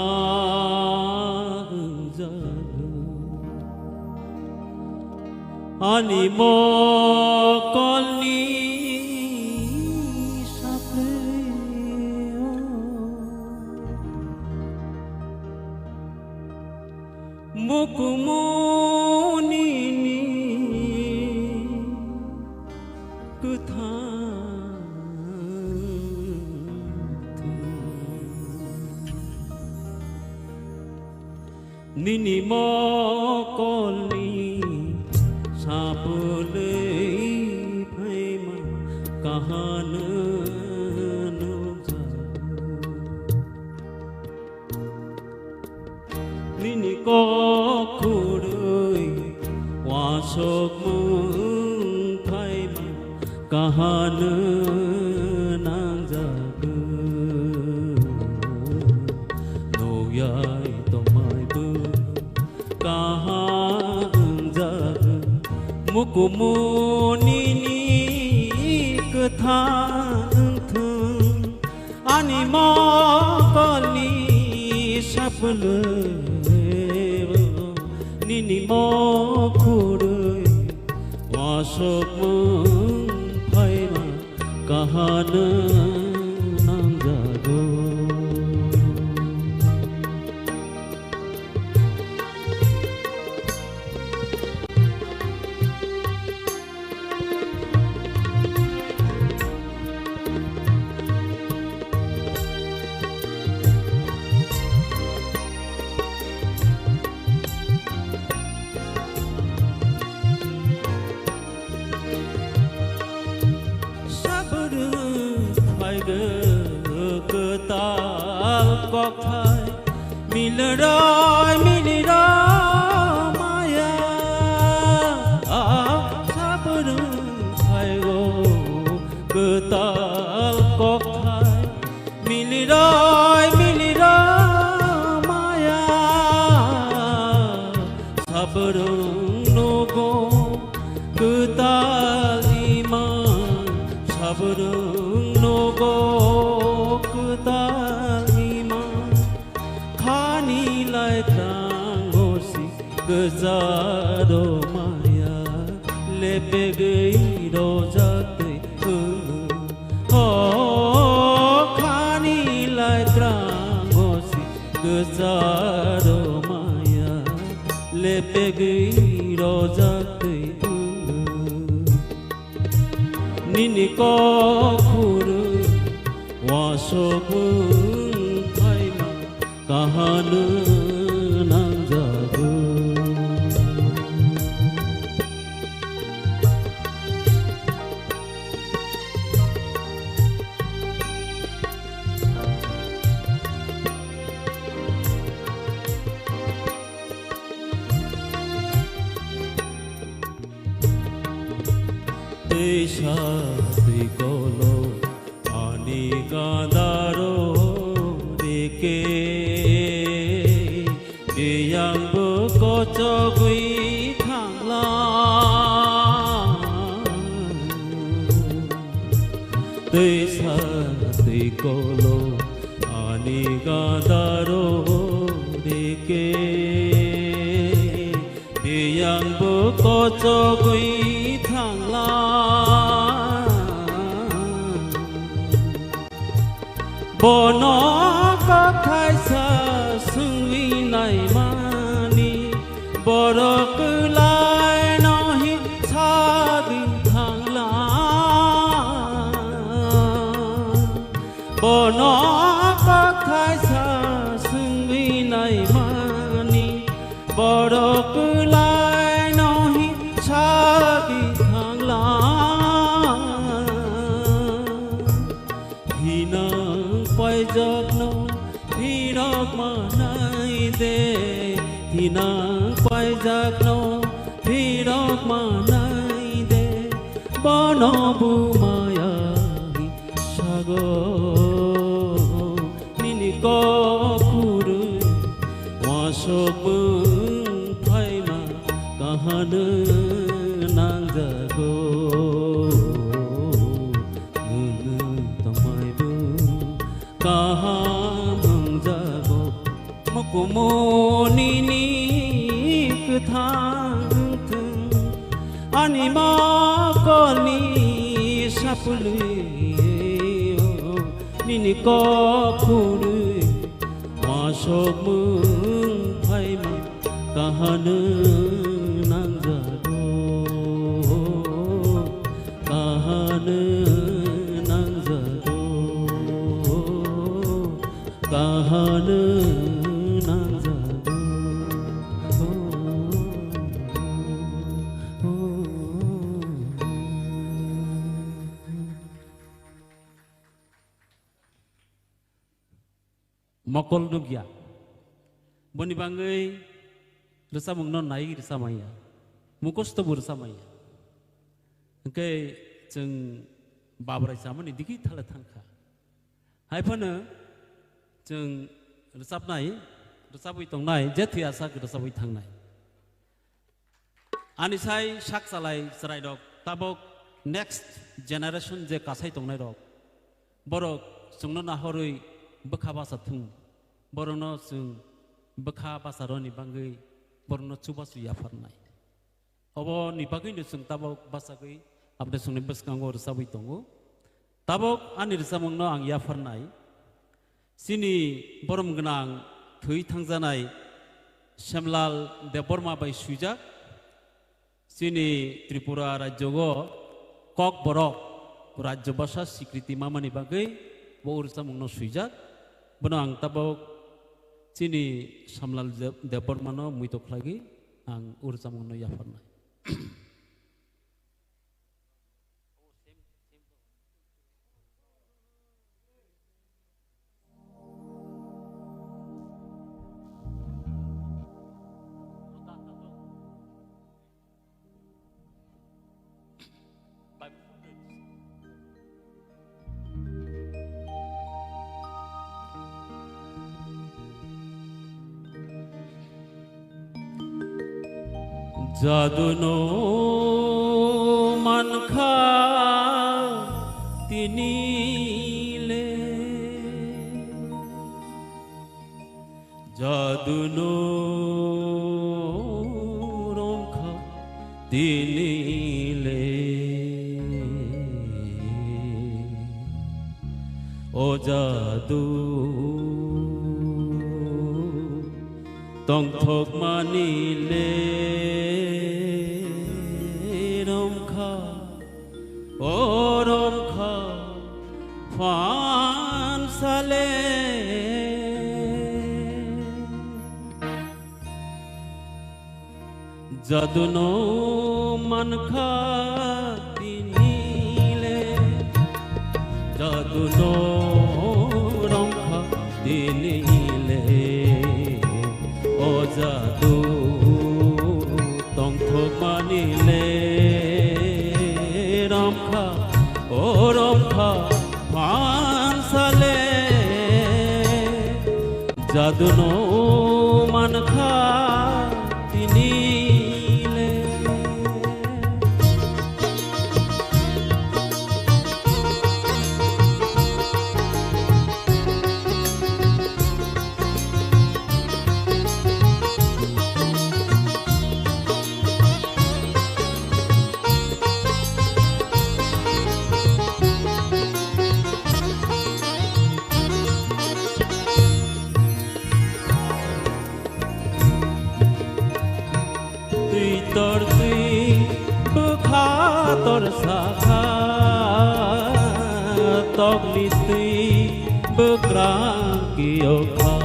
jag Animo koni sapreo mukumuni ni kutha nini mo koli sapule phai ma kahan no ja nini ko khurui wa sok mung phai ma kahan nang ja no yai to mai bu kahan ja mukumu nini ketha thung ani ma kali saple nini mo khurui wa sok mung phai ma kahan nang ja go Cọc thai mình rồi maya sắp đường thai go cơ ta cọc thai mình rồi maya sắp đường no go cơ ta lima sắp đường no go cơ ta gazado maya lepe gei do jate khani lai trangosi gazado maya lepe gei do jate nini ko khuru wa sok phai ma kahan nang ja Shadi kolo ani gadaro deke yang ko chogui thangla te shadi kolo ani gadaro deke yang ko chogui thangla bono ka khaisa sungwi nai mani borok lai nahi chadin thangla bono ka khaisa sungwi nai mani borok lai nahi chadin thangla pai giấc no thì đọc mà nay de thì nàng quay giấc no thì đọc mà nay de bỏ nó bu maya sago nini ko kuru wa sok mung phai ma kahan nang jago kaham jago mokumo nini kthang ani ma koli sapule nini ko khuru wa sok mung phai ma kahan nang jago kahan nang jago kahan nang jago mokol nugya boni bangai resabung non naik resamaya mukos to bersamaya engke jeng babrai samani diki thala thangkha haifana jeng resabnai resabui tongnai jethi asa resabui thangnai anisai sak salai serai dok tabok next generation je kasai tongnai dok borok sungno nahorui bekha basa thung borono sung bekha basa roni bangai borono chubasu yafarnai obo ni bagai ni sung tabok basagai abde sungni beskango resabui tongo tabok ani resamungno ang yafarnai sini borom gnang thoi thangjanai Shamlal Deborma bai suijak sini Tripura rajyogo kok borok rajyo basa sikriti mamani bagai bo resamungno suijak bono ang tabok sini Shamlal Deborma no muitok lagi ang ursamungno yafarnai Jaduno mankha tinile Jaduno romkha tinile O jadu tong thok manile Oromkha fan sale Jaduno mankha tinile Jaduno romkha tinile O jadu tong thok manile Oromkha pansale jaduno mankha tinile tor sakha tokli tui bekrang kiokha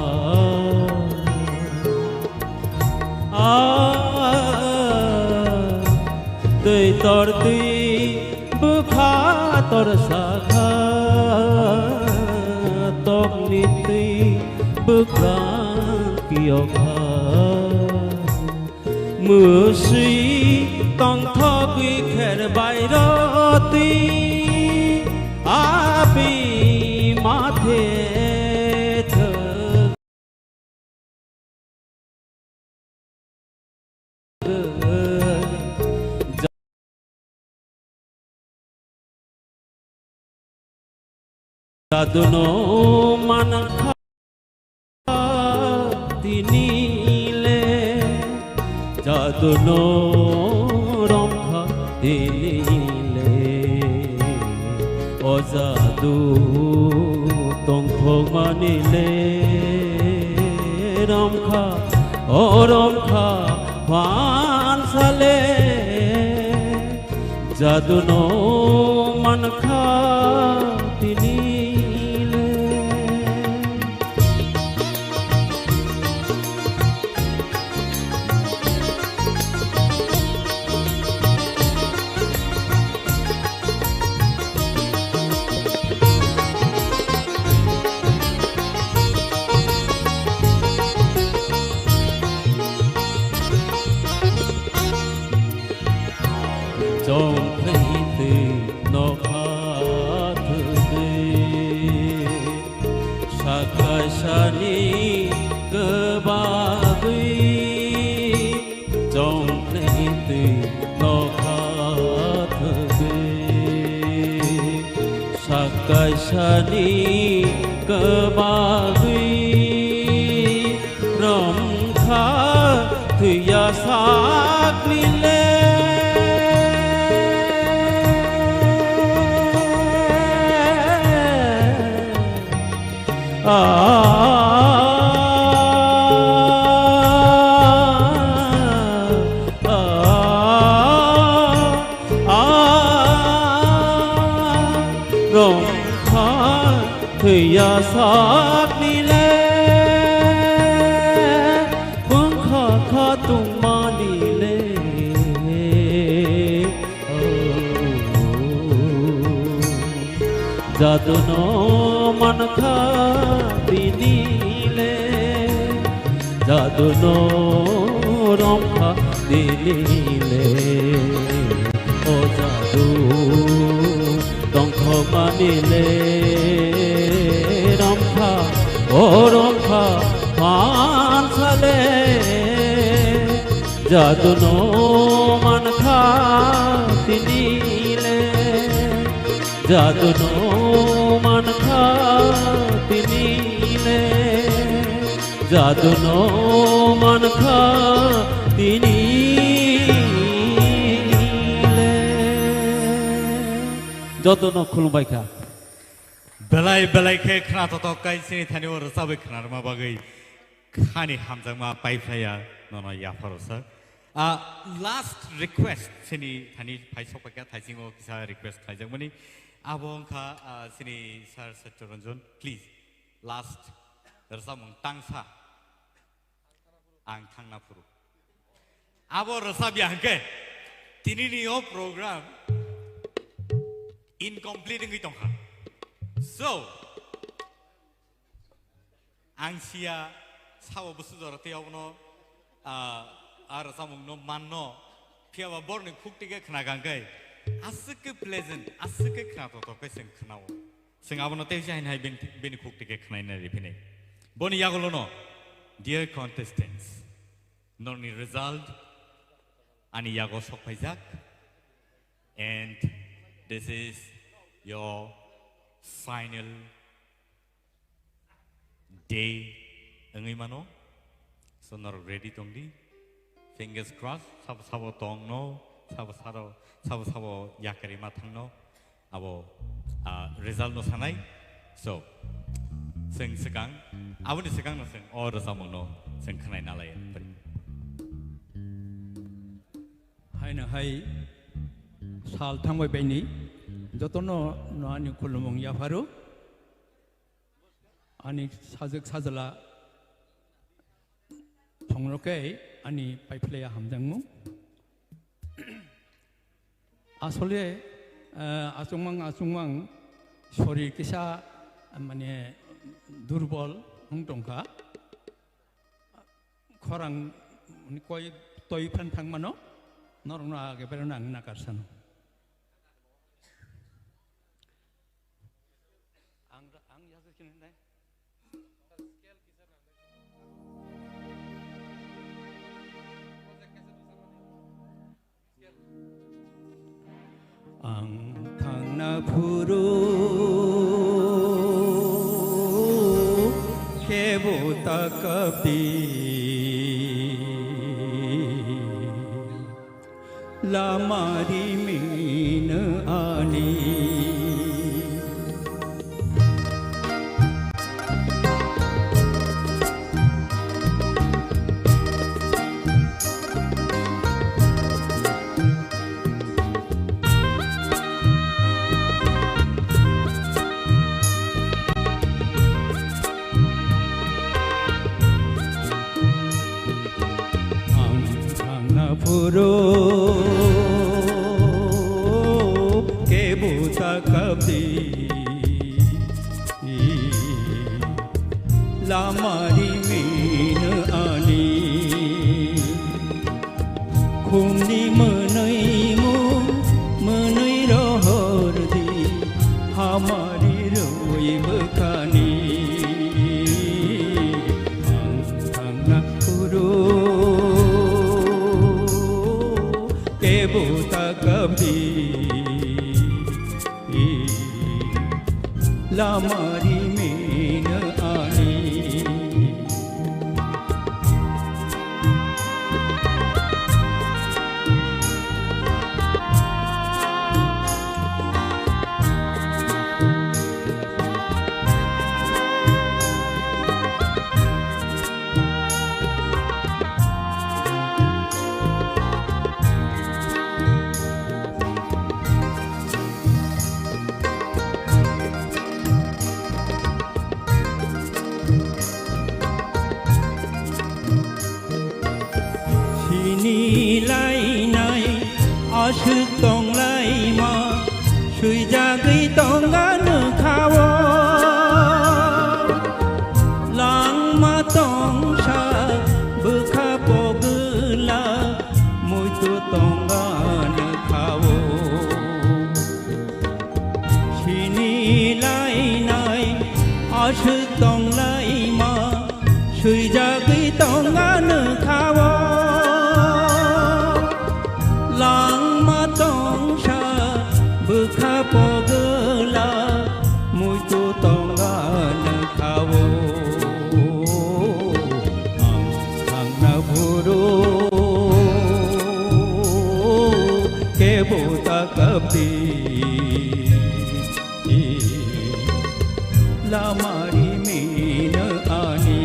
tui tor tui bekha tor sakha tokli tui bekrang kiokha musui tong thokui kher bairoti api mathe jaduno mankha tinile jaduno romkha tinile O jadu tong thok manile romkha O romkha pansale jaduno mankha tinile kaisani kebagui romkha thuya saklile ya sát ni le bung kha kha tung ma ni le jadu no man kha dini le jadu no rom kha dini le o jadu dong kho ma ni le Oromkha pansale jaduno mankha tinile jaduno mankha tinile jaduno mankha tinile jaduno khulbaikha belai ke khna to kai sini thani or sabe khna ma bagai khani hamjang ma pai phaya no ya farosa last request sini thani phai sok ka thai singo kisa request thai jang mani abong kha sini sir Satyaranjan please last ramung tangsa ang thangna puru abo rasab yang ke tini ni o program incomplete ngi tong kha So, angsia sawo busu dora tiaw no samung no manno piawa born khukti ke khna gangai asuk pleasant asuk khna to ke sing khnao sing abono te jain hai bin khukti ke khnai na ripine boni yagolo no dear contestants noni result ani yago sok paijak and this is your final day ngai mano so not ready tongdi fingers crossed sabo tong no sabo yakari ma thang no abo result no sanai so sing segang aboni segang no sing or samong no sing khnai na lai hai na hai sal thangbai baini jotono no ani khulumong ya faru ani sajak sajala thongroke ani paipleya hamjangmu asole asungmang shorir kisa mane durbol hongtongka khorang koi toi phan thangmano norna ge beronang nakarsano ang thangna phuru kebo takapti lamari min ani Puro ke buta kabdi lamari min ani khumni manai mo manai rohor di hamari roi bakani angna puro buta kabdi lamari mena ani nilai asuk tong lai ma sui jagai tong ganu khawo lang ma tong sa bukha pogla moi tu tong ganu khawo sini lai nai asuk tong lai ma sui jagai tong ganu khawo lang matong sa bukha pogla moi tu tonga na khawo ang na buru ke bota kapti lamari mina ani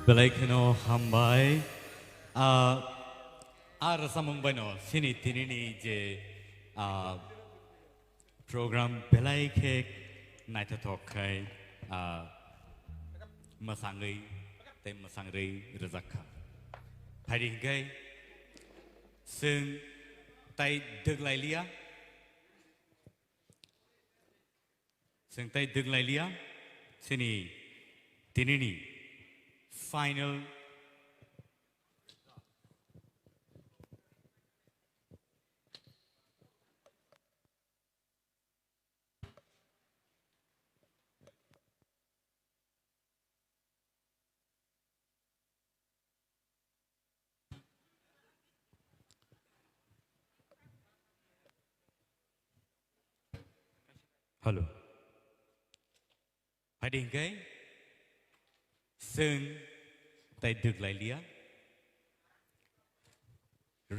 Belaikno hambai rasa mumbai no sini tinini je program belaike naita tokai mosangai tai mosangrai rezakha phairing gai sing tai deglai lia sing tai deglai lia sini tinini final hello phairing gai sing tai deglai lia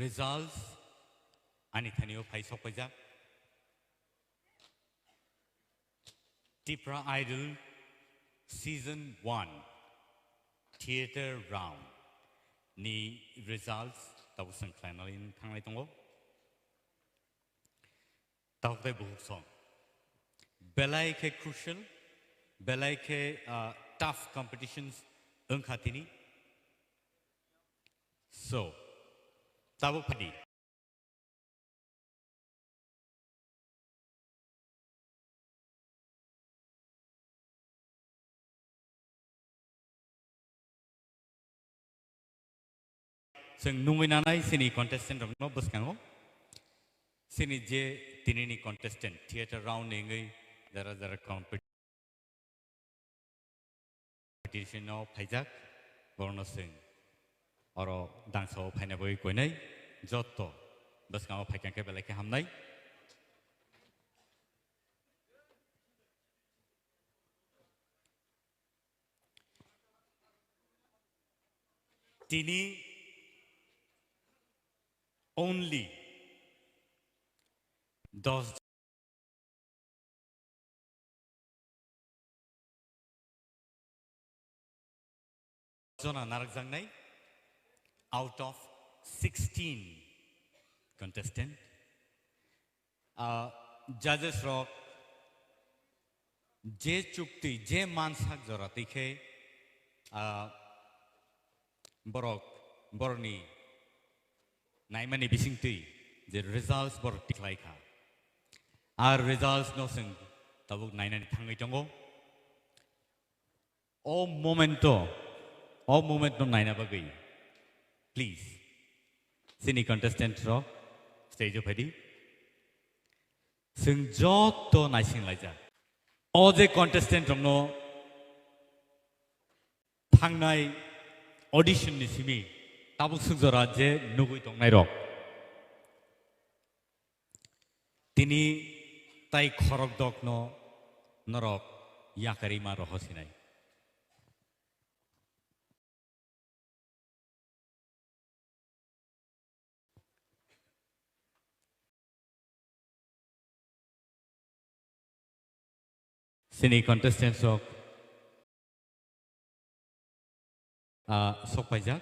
results ani thanio phai sokpajak Tipra Idol Season 1 Theater Round ni results tau sang khlainalin thanglai tongo tau tai buhuk song belai ke crucial belai ke tough competitions engkhatini so tabu phadi sing nungui nanai sini contestant no buskango sini je tinini contestant theater round nengai dara competition no phaijak borno sing oro dangso phaina boi koinai jotto buskango phaikanke belake hamnai tini only 10 jona narakjangnai out of 16 contestant judges rock je chukti je mansak jora tikhe borni naimani bisingti je results bor tiklai kha ar results no sing tabuk nainani thangai tongo o moment no naina bagai please sini contestant ro stage phadi sing jotto naising laija o je contestant no thangnai audition ni simi tabuk sugjora je nugui tongnai rok tini tai khorok dok no norok yakari ma rohosinai sini contestant sok sok pajak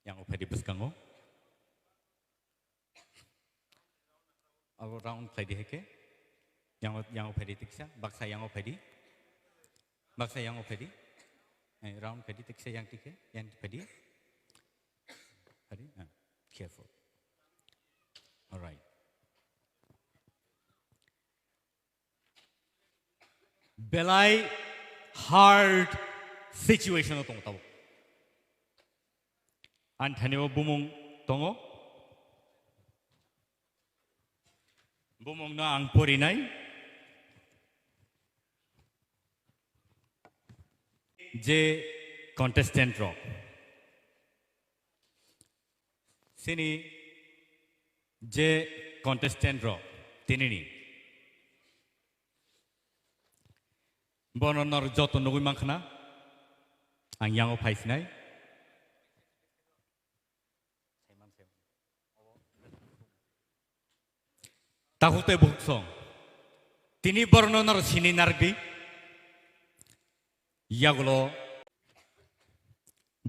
yang upadi buskango abo round play diheke yang upadi tiksa baksa yang upadi round padi tiksa yang tike yang padi careful all right belai hard situation tong tabo anthaniwo bumung tongo bumung na ang porinai je contestant ro sini je contestant ro tinini bononor joto nugui mangkhana ang yango phaisnai tahute buksong tini bornonor sini nargi yagulo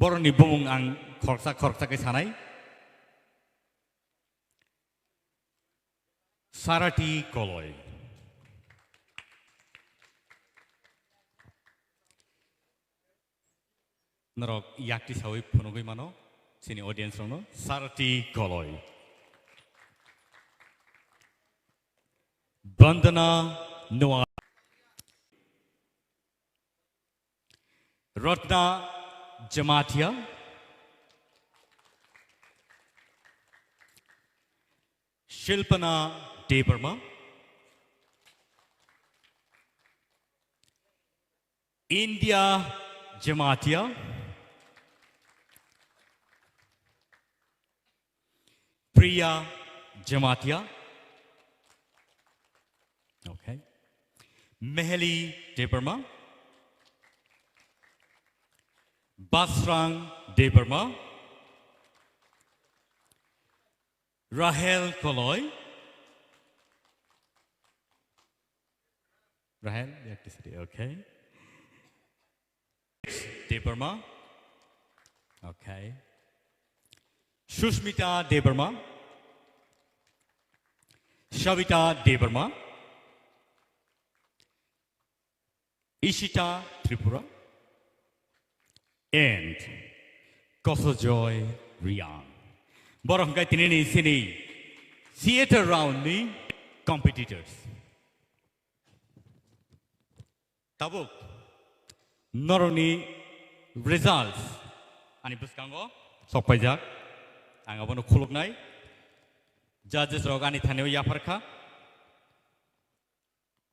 boroni bumung ang khorsa ke sanai Sarati Koloi. Narok yakti sawi punogui mano sini audience rono Sarati Koloi. Bandana Noa Ratna Jamatia Shilpana Debarma India Jamatia Priya Jamatia. Okay. Meheli Debarma Basrang Debarma Rahel Koloi. Rahel, you have to say, okay. Debarma. Okay. Shushmita Debarma. Shavita Debarma. Ishita Tripura. And Kosojoy Rian. Borong kai tinini sini theater round ni competitors. Tabuk noroni results ani buskango sokpajak ang abono khuluk nai judges rogani thaneo yafarkha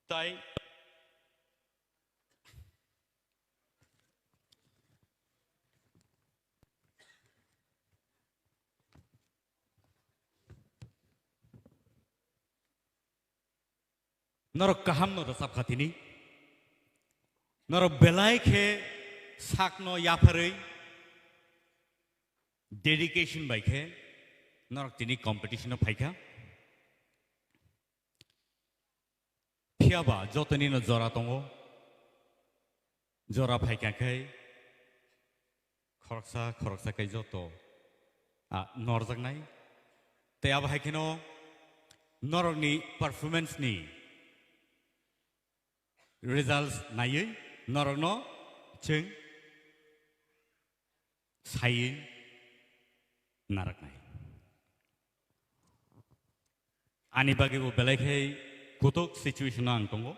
tai Norok kaham no rasap khatini Norok belai ke sakno yapare dedication by ke Norok tini competition of paika Piaba jotani no zora tongo Zora paika ke Khoroksa kai joto Norzak nai Te aba haikino Norok ni performance ni Results naye norokno cheng sayin narak nai ani bagi bo belai khai kutok situation ang tongo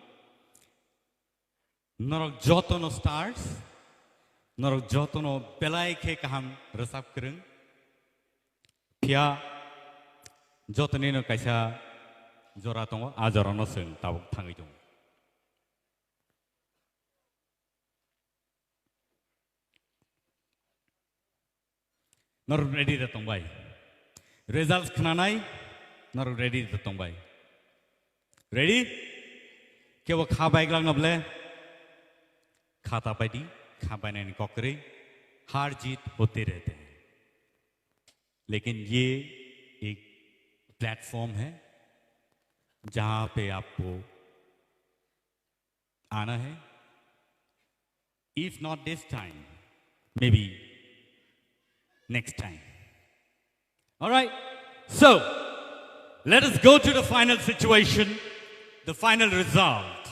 norok jotono stars norok jotono belai khai kaham rasap kreng pia jotoni no kaisa jora tongo a jora no seng tabuk thangai tongo Nor ready the tongbai. Results khananai nor ready the tongbai. Ready? Kewa khabai glang nable खाता पाइटी खापाई नहीं कॉकरे हार जीत होते रहते हैं लेकिन ये एक platform है जहां पे आपको आना है if not this time maybe next time all right so let us go to the final situation the final result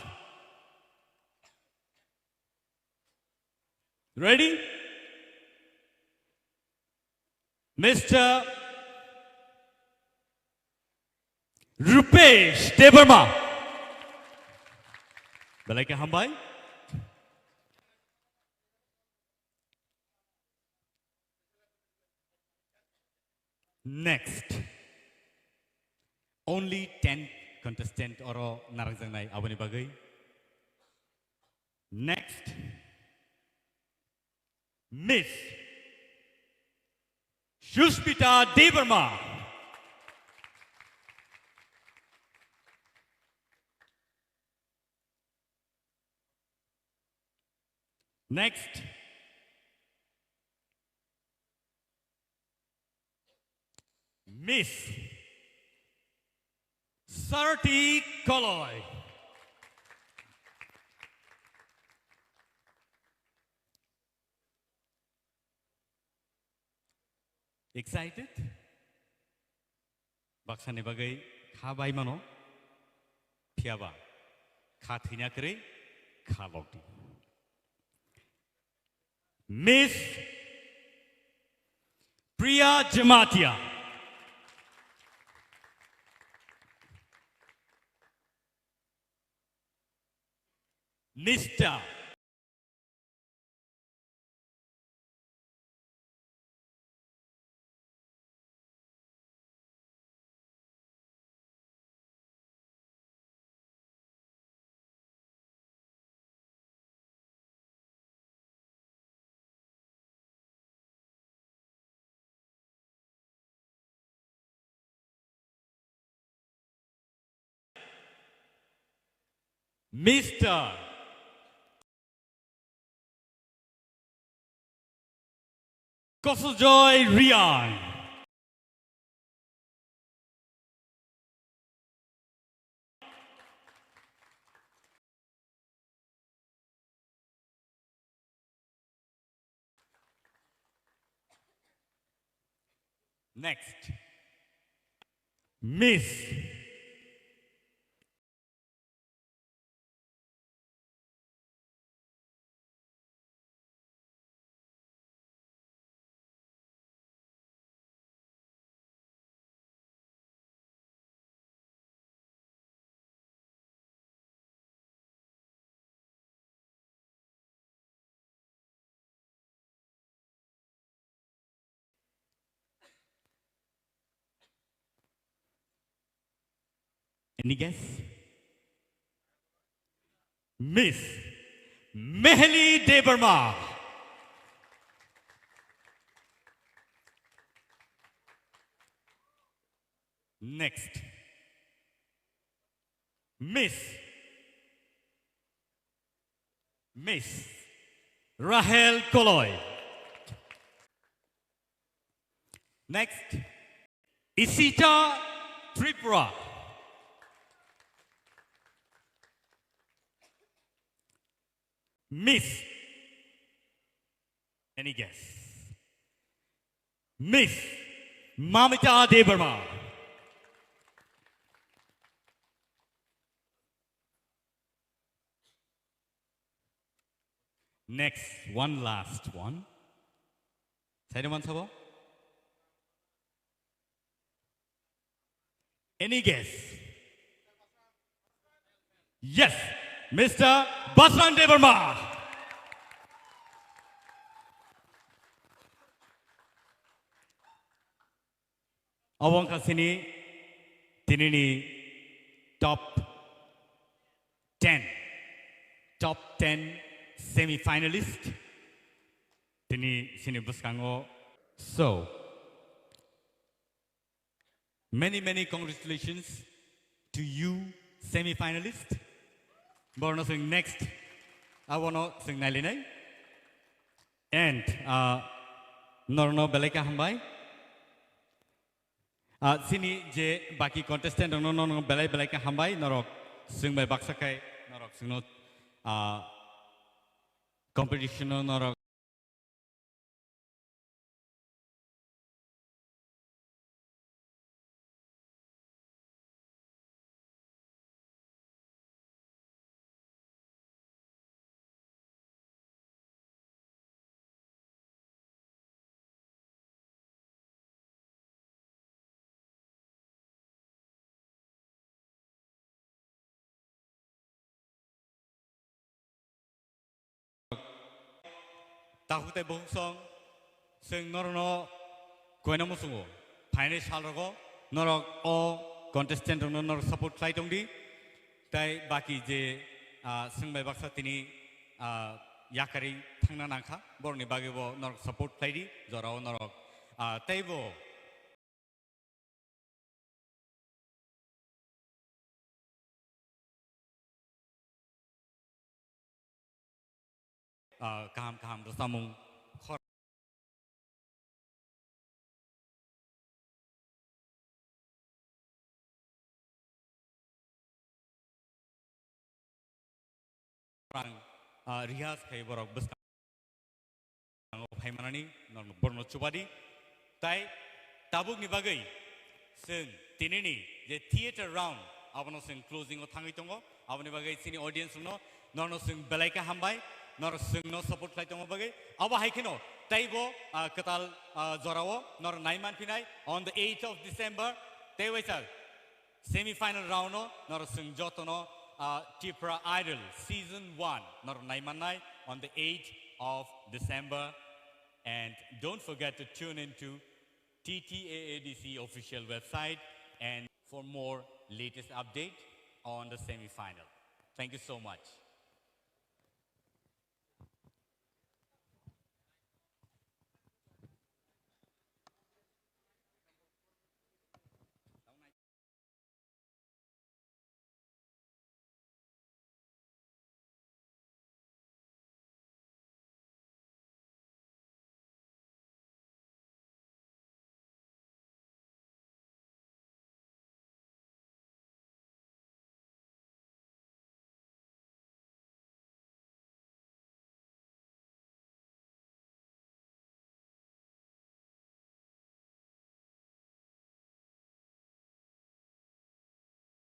ready Mr. Rupesh Debarma Belai ke hambai Next, only 10 contestants oro narang nai abani bagai. Next, Miss Shushmita Debarma. Next, Miss Sarti Koloi. Excited? Baksane bagai khabai mano थियाबा खा थैना करे खा लौटी Miss Priya Jamatia Mister Mr. Kosojoy Rian. Next, Miss Any guess? Miss Mehli Debarma. Next, Miss Rahel Koloy. Next, Isita Tripura. Miss, any guess? Miss Mamita Debarma. Next, one last one. Anyone sabo? Any guess? Yes, Mr. Basran Debarma. Awang kasini tinini top 10 semi-finalist tini sini buskango. So many congratulations to you semi-finalist. Borno sing next I wanna sing nalinai and norno beleka hambai sini je baki contestant no belai ka hambai norok sing bai baksakai norok sing no competition norok tahute bongsong sing norno koina musungo final salrogo norok o contestant norok support klai tongdi tai baki je sing bai baksa tini yakari thangna nangkha borni bagi bo norok support klai di jorao norok tai bo kaham bersamung orang rias kai borok besang paimanani non borno chubadi tai tabuk ni bagai sing tinini je theater round abano sing closing o thangi tongo abani bagai sini audience no norno sing belaika hambai nor sing no support khai tongo bagai aba haikino taibo katal jorao nor naiman pinai on the 8th of December taiwaisal semi-final round no nor sing jotono Tipra Idol season 1 nor naimanai on the 8th of December. And don't forget to tune into TTAADC official website and for more latest update on the semi-final. Thank you so much.